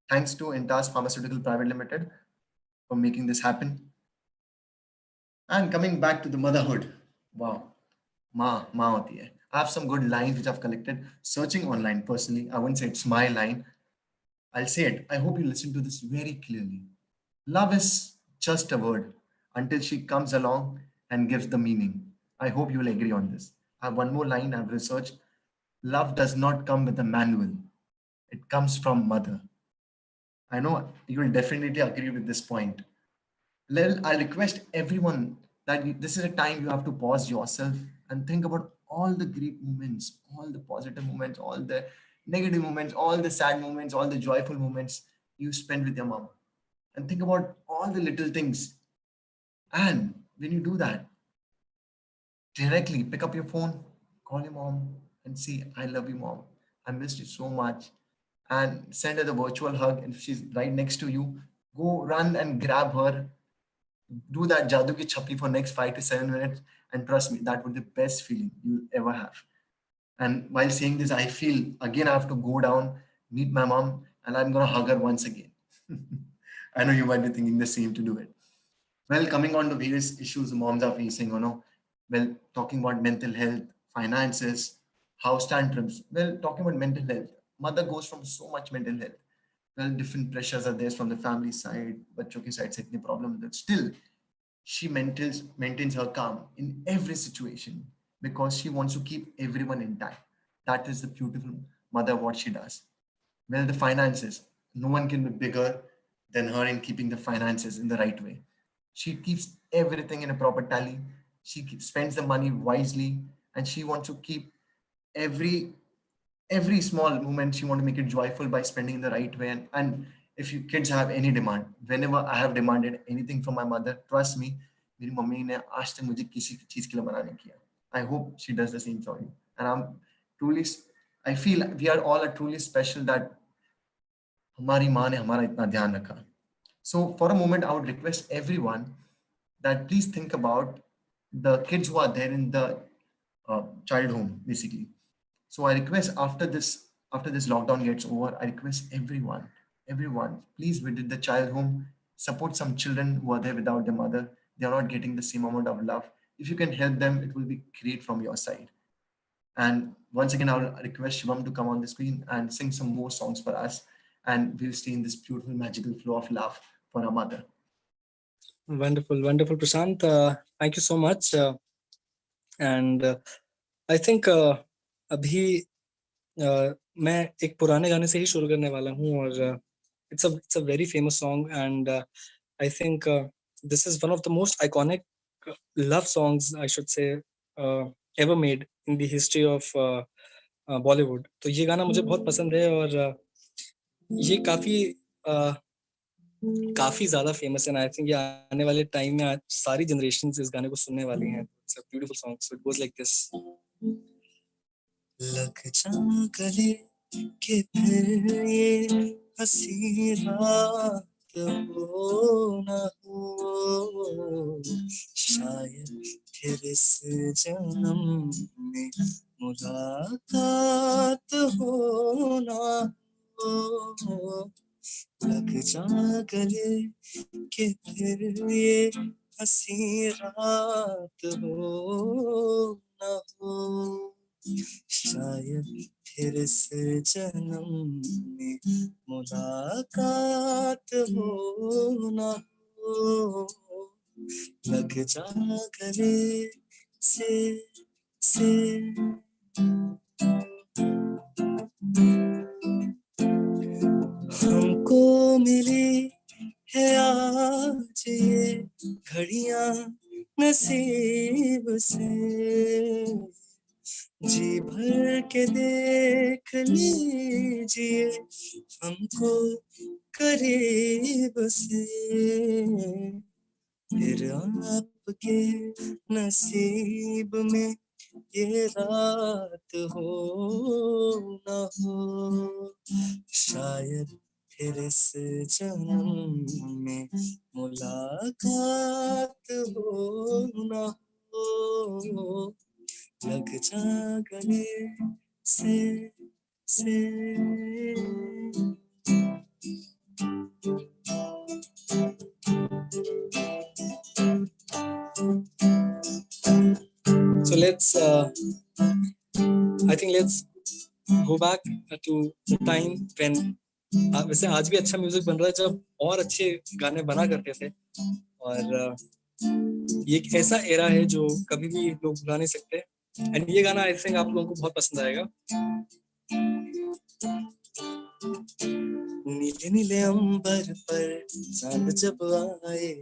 S1: Thanks to Intas Pharmaceutical Private Limited for making this happen. And coming back to the motherhood, wow, ma hoti hai. I have some good lines which I've collected searching online personally. I wouldn't say it's my line. I'll say it. I hope you listen to this very clearly. Love is just a word until she comes along and gives the meaning. I hope you will agree on this. I have one more line I've researched. Love does not come with a manual. It comes from mother. I know you will definitely agree with this point. I'll request everyone that this is a time you have to pause yourself and think about all the great moments, all the positive moments, all the negative moments, all the sad moments, all the joyful moments you spend with your mom. And think about all the little things. And when you do that, directly pick up your phone, call your mom, and say, I love you, mom. I missed you so much. And send her the virtual hug. And if she's right next to you, go run and grab her. Do that Jadoo Ki Chappi for next 5 to 7 minutes. And trust me, that would be the best feeling you'll ever have. And while saying this, I feel again I have to go down, meet my mom, and I'm going to hug her once again. I know you might be thinking the same to do it. Well, coming on to various issues moms are facing, well, talking about mental health, finances, house tantrums. Well, talking about mental health, mother goes from so much mental health. Well, different pressures are there from the family side, बच्चों की side से इतने problem that still she maintains her calm in every situation because she wants to keep everyone intact. That is the beautiful mother what she does. Well, the finances, no one can be bigger than her in keeping the finances in the right way. She keeps everything in a proper tally. Spends the money wisely, and she wants to keep every every small moment. She want to make it joyful by spending in the right way. And if you kids have any demand, whenever I have demanded anything from my mother, trust me, मेरी mummy ने आज तक मुझे किसी चीज के लिए मना नहीं किया. I hope she does the same for you. And truly, I feel we are all truly special that हमारी माँ ने हमारा इतना ध्यान रखा. So for a moment, I would request everyone that please think about the kids who are there in the child home, basically. So I request after this lockdown gets over, I request everyone, please visit the child home, support some children who are there without their mother. They are not getting the same amount of love. If you can help them, it will be great from your side. And once again, I'll request Shivam to come on the screen and sing some more songs for us. And we'll stay in this beautiful, magical flow of love for our mother.
S2: Wonderful, wonderful, Prashant. Thank you so much. And I think अभी मैं एक पुराने गाने से ही शुरू करने वाला हूँ और it's a very famous song and I think this is one of the most iconic love songs, I should say, ever made in the history of Bollywood. तो ये गाना मुझे बहुत पसंद है और ये काफी ज्यादा फेमस है. आई थिंक ये आने वाले टाइम में सारी जनरेशन इस गाने को सुनने वाली हैं. It's a beautiful song. So it goes like this. लग जा गले के फिर ये हंसी रात हो ना हो, शायद फिर इस जन्म में मुलाकात हो ना हो. लग जा गले के फिर ये हंसी रात हो ना हो, शायद फिर इस जन्म में मुलाकात हो ना हो. लग जा गले से हमको मिली है आज ये घड़ियां नसीब से, जी भर के देख लीजिए हमको करीब से, फिर आपके नसीब में ये रात हो ना हो, शायद फिर इस जन्म में मुलाकात हो ना हो, लग जा गले से So I think let's go back to the time when वैसे आज भी अच्छा म्यूजिक बन रहा है, जब और अच्छे गाने बना करते थे, और ये एक ऐसा एरा है जो कभी भी लोग भुला नहीं सकते। एंड ये गाना आई थिंक आप लोगों को बहुत पसंद आएगा। नीले नीले अंबर पर चांद जब आए,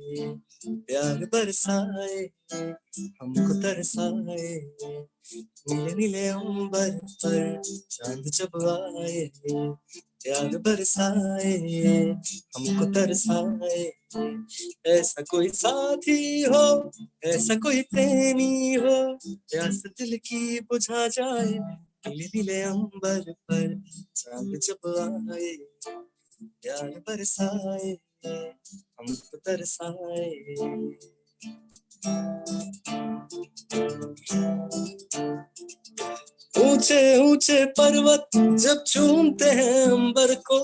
S2: प्यार बरसाए हमको तरसाए। नीले नीले अंबर पर चांद जब आए, प्यार बरसाए हमको तरसाए। ऐसा कोई साथी हो, ऐसा कोई प्रेमी हो, प्यास दिल की बुझा जाए। नीले नीले अंबर पर चांद जब आए, प्यार बरसाए हमको तरसाए। ऊंचे ऊंचे पर्वत जब चूमते हैं अंबर को,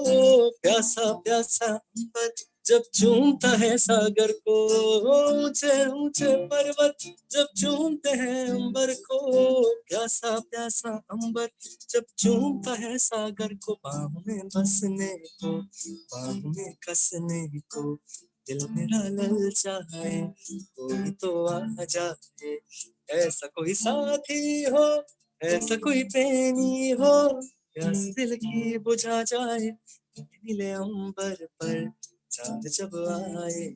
S2: प्यासा प्यासा अंबर जब चूमता है सागर को। ऊंचे ऊंचे पर्वत जब चूमते हैं अंबर को, प्यासा प्यासा अंबर जब चूमता है सागर को। बाहों में बसने को, बाहों में कसने को, दिल मेरा ललचाए कोई तो आ जाए। ऐसा कोई साथी हो, ऐसा कोई प्रेमी हो, प्यास दिल की बुझा जाए। नीले अंबर पर चांद जब आए।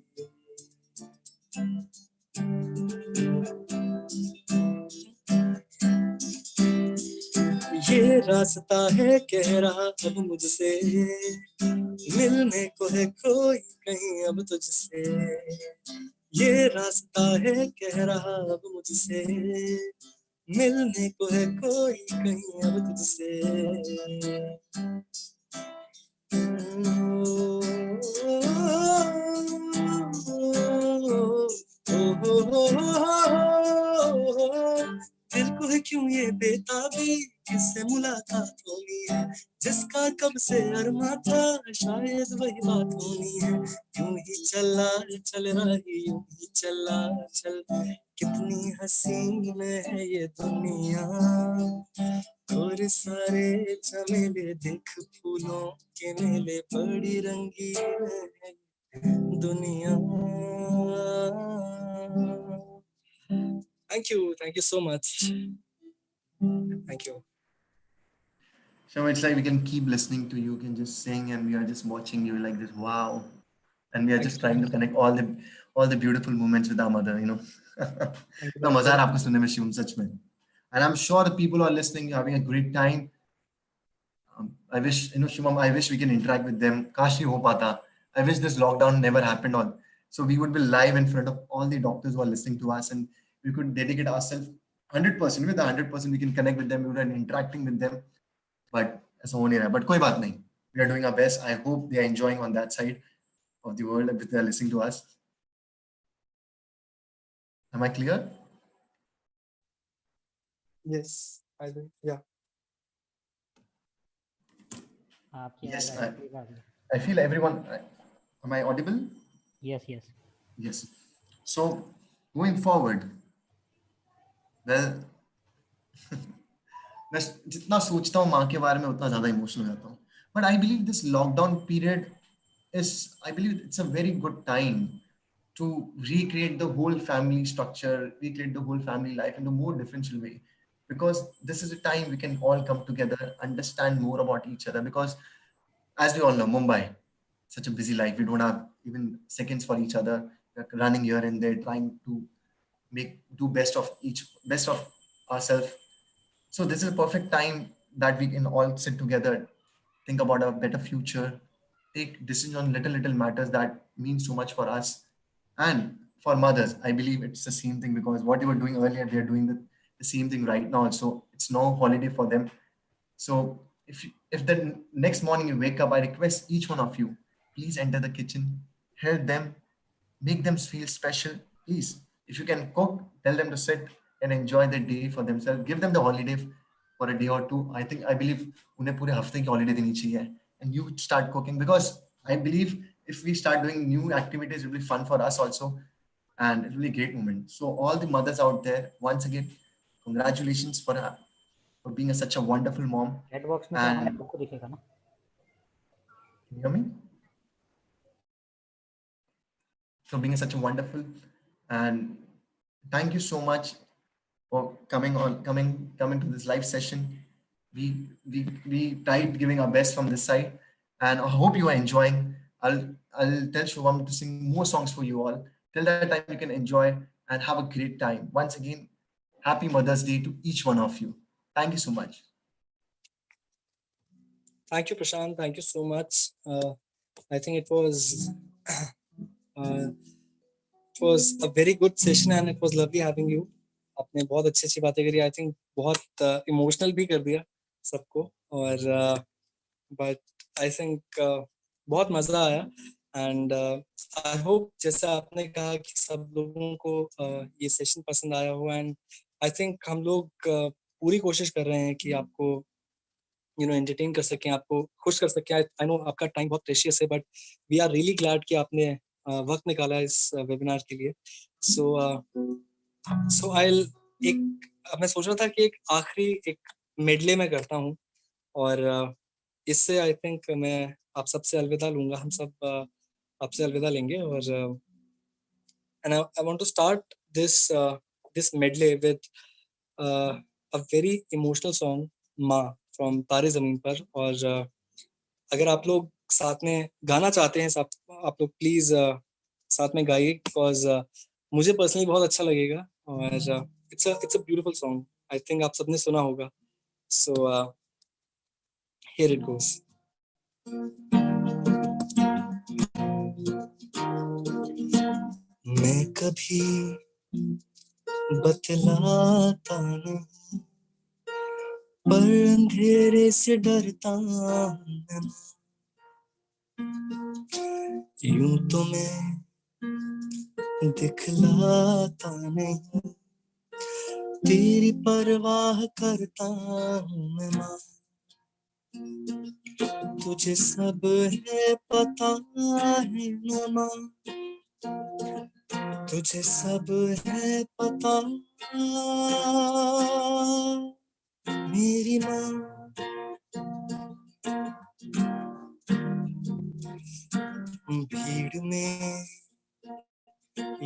S2: ये रास्ता है कह रहा अब मुझसे, मिलने को है कोई कहीं अब तुझसे। ये रास्ता है कह रहा अब मुझसे, मिलने को है कोई कहीं अब तुझसे। दिल को है क्यों ये बेताबी, किससे मुलाकात होनी है, जिसका कब से अरमा था शायद वही बात होनी है। यूं ही चला चल रही, यूं ही चला चल, कितनी हसीन है ये दुनिया। और सारे चमेले देख फूलों के मेले, बड़ी रंगीन है दुनिया। Thank you so much. Thank you.
S1: So it's like we can keep listening to you, can just sing, and we are just watching you like this. Wow. And we are
S2: Thank
S1: just
S2: you so
S1: trying to
S2: much.
S1: connect all the beautiful moments with our mother, you know.
S2: Thank you
S1: ना
S2: very
S1: मजा आ रहा है
S2: much.
S1: आपको सुनने में शिवम, सच में. And I'm sure the people who are listening are having a great time. I wish, you know, Shivam, I wish we can interact with them. Kash nahi ho pata. I wish this lockdown never happened on. So we would be live in front of all the doctors who are listening to us, and we could dedicate ourselves 100%. With 100%, we can connect with them. We would be interacting with them. But ऐसा हो नहीं रहा. But कोई बात नहीं. We are doing our best. I hope they are enjoying on that side of the world if they are listening to us. Am I clear?
S2: Yes, I will. Yeah.
S4: आपकी
S1: Yes,
S4: आवाज आ रही है।
S1: I feel everyone. Am I audible?
S4: Yes, yes.
S1: Yes. So going forward, well, मैं जितना सोचता हूँ माँ के बारे में उतना ज्यादा इमोशनल हो जाता हूँ. But I believe this lockdown period I believe it's a very good time to recreate the whole family structure, recreate the whole family life in a more differential way. Because this is a time we can all come together, understand more about each other. Because as we all know, Mumbai, such a busy life, we don't have even seconds for each other. We're running here and there, trying to do best of ourselves. So this is a perfect time that we can all sit together, think about a better future, take decisions on little matters that mean so much for us. And for mothers, I believe it's the same thing, because what they were doing earlier, they're doing the same thing right now. So it's no holiday for them. So if the next morning you wake up, I request each one of you, please enter the kitchen, help them, make them feel special. Please, if you can cook, tell them to sit and enjoy the day for themselves. Give them the holiday for a day or two. I believe उन्हें पूरे हफ्ते की holiday देनी चाहिए. And you start cooking, because I believe if we start doing new activities, it will be fun for us also, and it will be a great moment. So all the mothers out there, once again, congratulations for being such a wonderful mom.
S4: Chat box में तो
S1: And
S4: आपको दिखेगा ना?
S1: can you hear me? For being such a wonderful, and thank you so much for coming to this live session. We tried giving our best from this side, and I hope you are enjoying. I'll tell Shubham to sing more songs for you all. Till that time, you can enjoy and have a great time. Once again, happy Mother's Day to each one of you. Thank you so much.
S2: Thank you, Prashant. Thank you so much. I think it was a very good session, and it was lovely having you. आपने बहुत अच्छी बातें करी. I think बहुत emotional भी कर दिया सबको, और but I think बहुत मजा आया. And I hope जैसा आपने कहा कि सब लोगों को ये सेशन पसंद आया हो. And I think हम लोग पूरी कोशिश कर रहे हैं कि आपको एंटरटेन कर सकें, आपको खुश कर सकें. आई नो आपका टाइम बहुत प्रेशियस है, but we are really glad कि आपने वक्त निकाला इस वेबिनार के लिए. सो आई मैं सोच रहा था कि एक आखिरी एक मेडले में करता हूँ, और इससे आई थिंक मैं आप सबसे अलविदा लूंगा. हम सब आपसे अलविदा लेंगे. और and I want to start this medley with a very emotional song, माँ, फ्रॉम तारे जमीन पर. और अगर आप लोग साथ में गाना चाहते हैं, आप लोग प्लीज साथ में गाइए, बिकॉज मुझे पर्सनली बहुत अच्छा लगेगा. और it's a beautiful song. I think आप सबने सुना होगा. So here it goes. मैं कभी बतलाता नहीं, पर अंधेरे से डरता मैं. यूं तो मैं दिखलाता नहीं, तेरी परवाह करता हूँ मैं माँ. तुझे सब है पता है ना माँ, तुझे सब है पता मेरी माँ. भीड़ में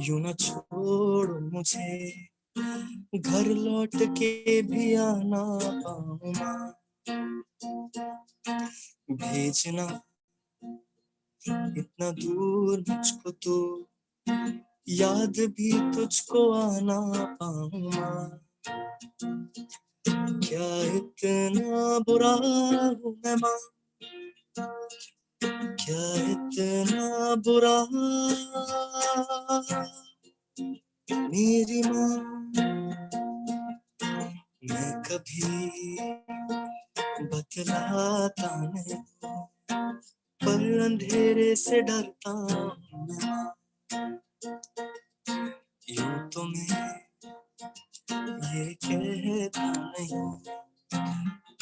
S2: यूं न छोड़ मुझे, घर लौट के भी आना पाऊं माँ. भेजना इतना दूर मुझको तो, याद भी तुझको आना पाऊं माँ. क्या इतना बुरा हूँ मैं माँ, क्या इतना बुरा मेरी माँ. मैं कभी बतलाता नहीं, पर अंधेरे से डरता हूँ मैं माँ. यूं तो मैं ये कहता नहीं,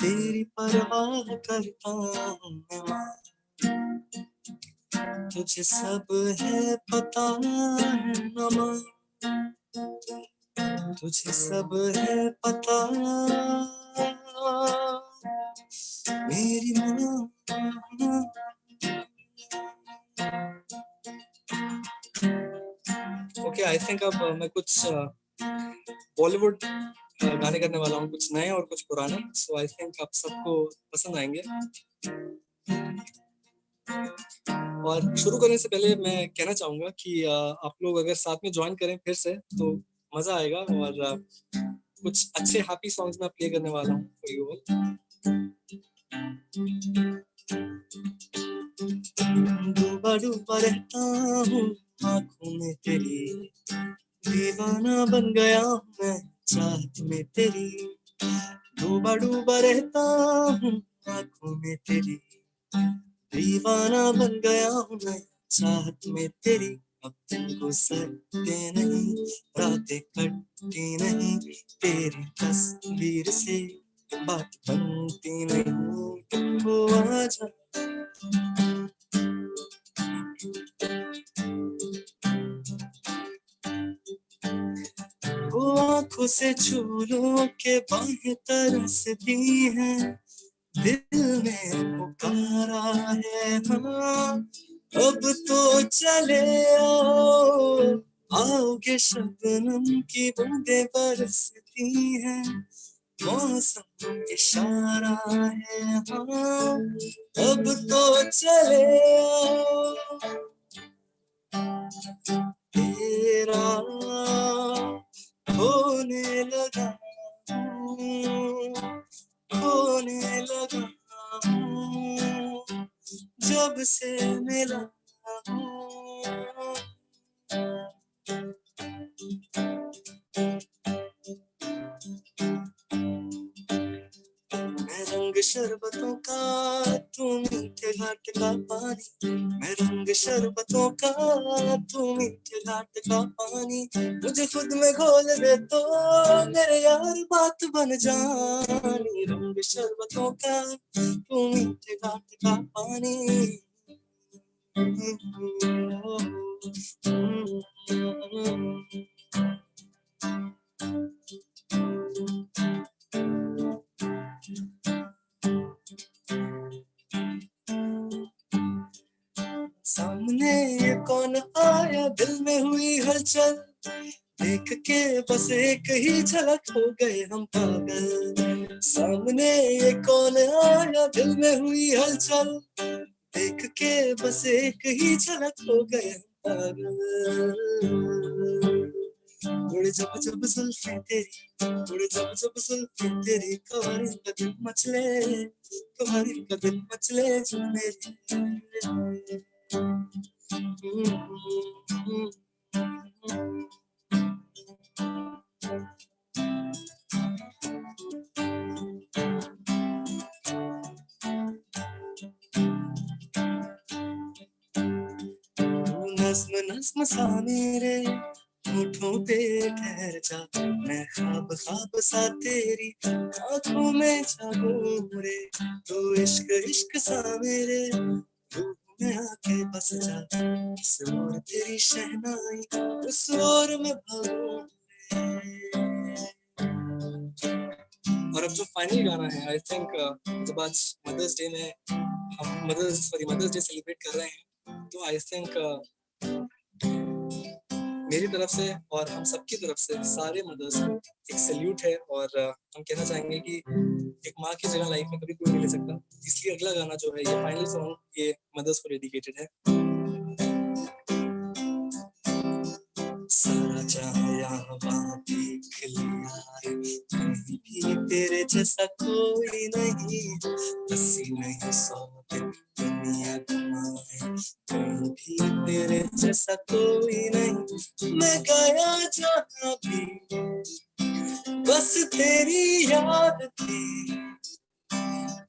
S2: तेरी परवाह करता हूँ मैं माँ. तुझे सब है पता है ना माँ, तुझे सब है पता मेरी माँ. ओके, आई थिंक अब मैं कुछ बॉलीवुड गाने करने वाला हूँ, कुछ नए और कुछ पुराने. सो आई थिंक आप सबको पसंद आएंगे. और शुरू करने से पहले मैं कहना चाहूंगा कि आप लोग अगर साथ में ज्वाइन करें फिर से तो मजा आएगा. और कुछ अच्छे हैप्पी सॉन्ग्स मैं प्ले करने वाला हूँ फॉर यू ऑल. डूबा डूबा रहता हूँ आँखों में तेरी, दीवाना बन गया मैं चाहत में तेरी. डूबा डूबा रहता हूँ आंखों में तेरी दीवाना बन गया हूँ मैं चाहत में तेरी अब दिन गुजरते नहीं रातें कटती नहीं तेरी तस्वीर से बात बनती नहीं तुमको आजा वो आंखों से छू लो के बाहें तरसती हैं दिल में पुकारा है हाँ अब तो चले आओ आओगे शबनम की बूंदें बरसती हैं मौसम इशारा है हाँ अब तो चले आओ तेरा होने लगा होने लगा जब से मिला मैं रंग शरबतों का तू मीठे घाट का पानी मैं रंग शरबतों का तू मीठे घाट का पानी मुझे खुद में घोल दे तो मेरे यार बात बन जानी रंग शरबतों का तू मीठे घाट का पानी सामने ये कौन आया दिल में हुई हलचल देख के बस एक ही झलक हो गए हम पागल सामने ये कौन आया दिल में हुई हलचल देख के बस एक ही झलक हो गए हम पागल उड़ जब जब जुल्फे तेरी उड़ जब जब जुल्फे तेरी कवारी का दिल मचले कवारी का दिल मचले जो मेरी नस्म नस्म सा मेरे होठों पे ठहर जा मैं ख्वाब ख्वाब सा तेरी आंखों में जागूं रे तो इश्क इश्क सा मेरे रूह में आके बस जा इस ओर तेरी शहनाई उस ओर में भागूं और अब जो फाइनल गाना है आई थिंक जब आज मदर्स डे में हम मदर्स डे सेलिब्रेट कर रहे हैं तो आई थिंक मेरी तरफ से और हम सबकी तरफ से सारे मदर्स को एक सैल्यूट है और हम कहना चाहेंगे कि एक माँ की जगह लाइफ में कभी कोई नहीं ले सकता इसलिए अगला गाना जो है ये फाइनल सॉन्ग ये मदर्स को डेडिकेटेड है सारा जहां यहाँ वहाँ देख लिया कहीं भी तेरे जैसा कोई नहीं हंसी नहीं सौ दिन दुनिया घुमाए कहीं भी तेरे जैसा कोई नहीं मैं गया जहाँ भी बस तेरी याद थी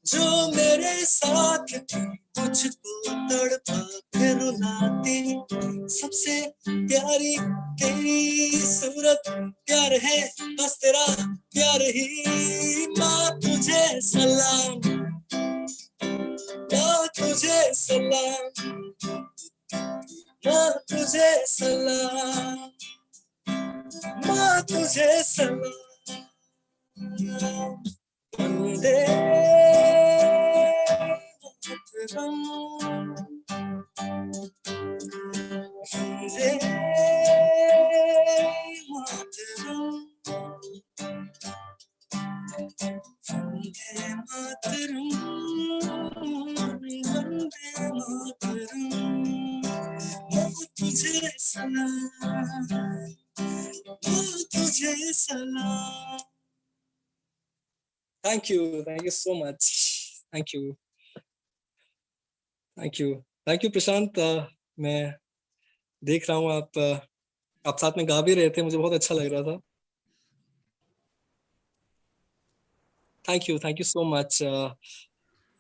S2: जो मेरे साथ थी मुझको तड़पा फिर रुलाती सबसे प्यारी तेरी सूरत प्यार है बस तेरा प्यार ही माँ तुझे सलाम माँ तुझे सलाम माँ तुझे सलाम माँ तुझे सलाम वंदे मातरम वंदे मातरम वंदे मातरम वंदे मातरम माँ तुझे सलाम माँ तुझे सलाम Thank you so much. Thank you प्रशांत मैं देख रहा हूँ आप साथ में गा भी रहे थे मुझे बहुत अच्छा लग रहा था thank you so much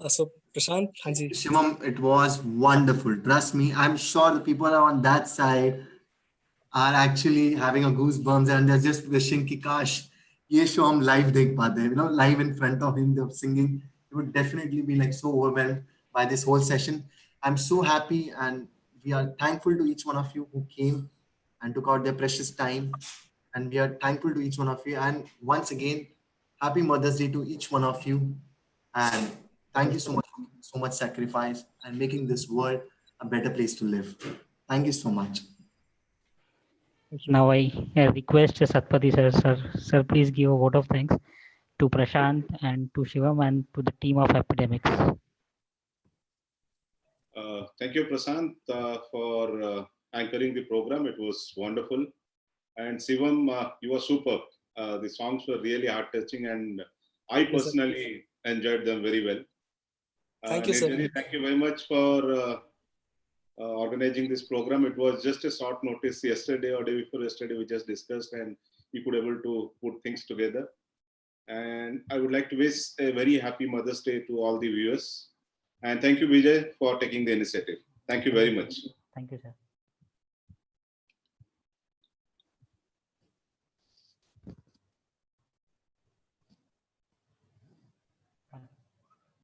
S2: So Prashant, Hanji.
S1: Shivam, it was wonderful. Trust me, I'm sure the people on that side are actually having a goosebumps and they're just wishing ki kash ye show hum live dekh paate, live in front of him, they're singing. He would definitely be like so overwhelmed by this whole session. I'm so happy and we are thankful to each one of you who came and took out their precious time. And we are thankful to each one of you. And once again, happy Mother's Day to each one of you. And thank you so much for making so much sacrifice and making this world a better place to live. Thank you so much.
S4: Now I request Satpathy sir, please give a vote of thanks to Prashant and to Shivam and to the team of Epidemics.
S3: Thank you, Prashant, for anchoring the program. It was wonderful. And Shivam, you were superb. The songs were really heart-touching, and I
S2: Yes, sir.
S3: personally enjoyed them very well.
S2: Thank you, sir.
S3: Nirjani, thank you very much for organizing this program. It was just a short notice yesterday or day before yesterday. We just discussed, and we could able to put things together. And I would like to wish a very happy Mother's Day to all the viewers. And thank you, Vijay, for taking the initiative. Thank you very much.
S4: Thank you, sir.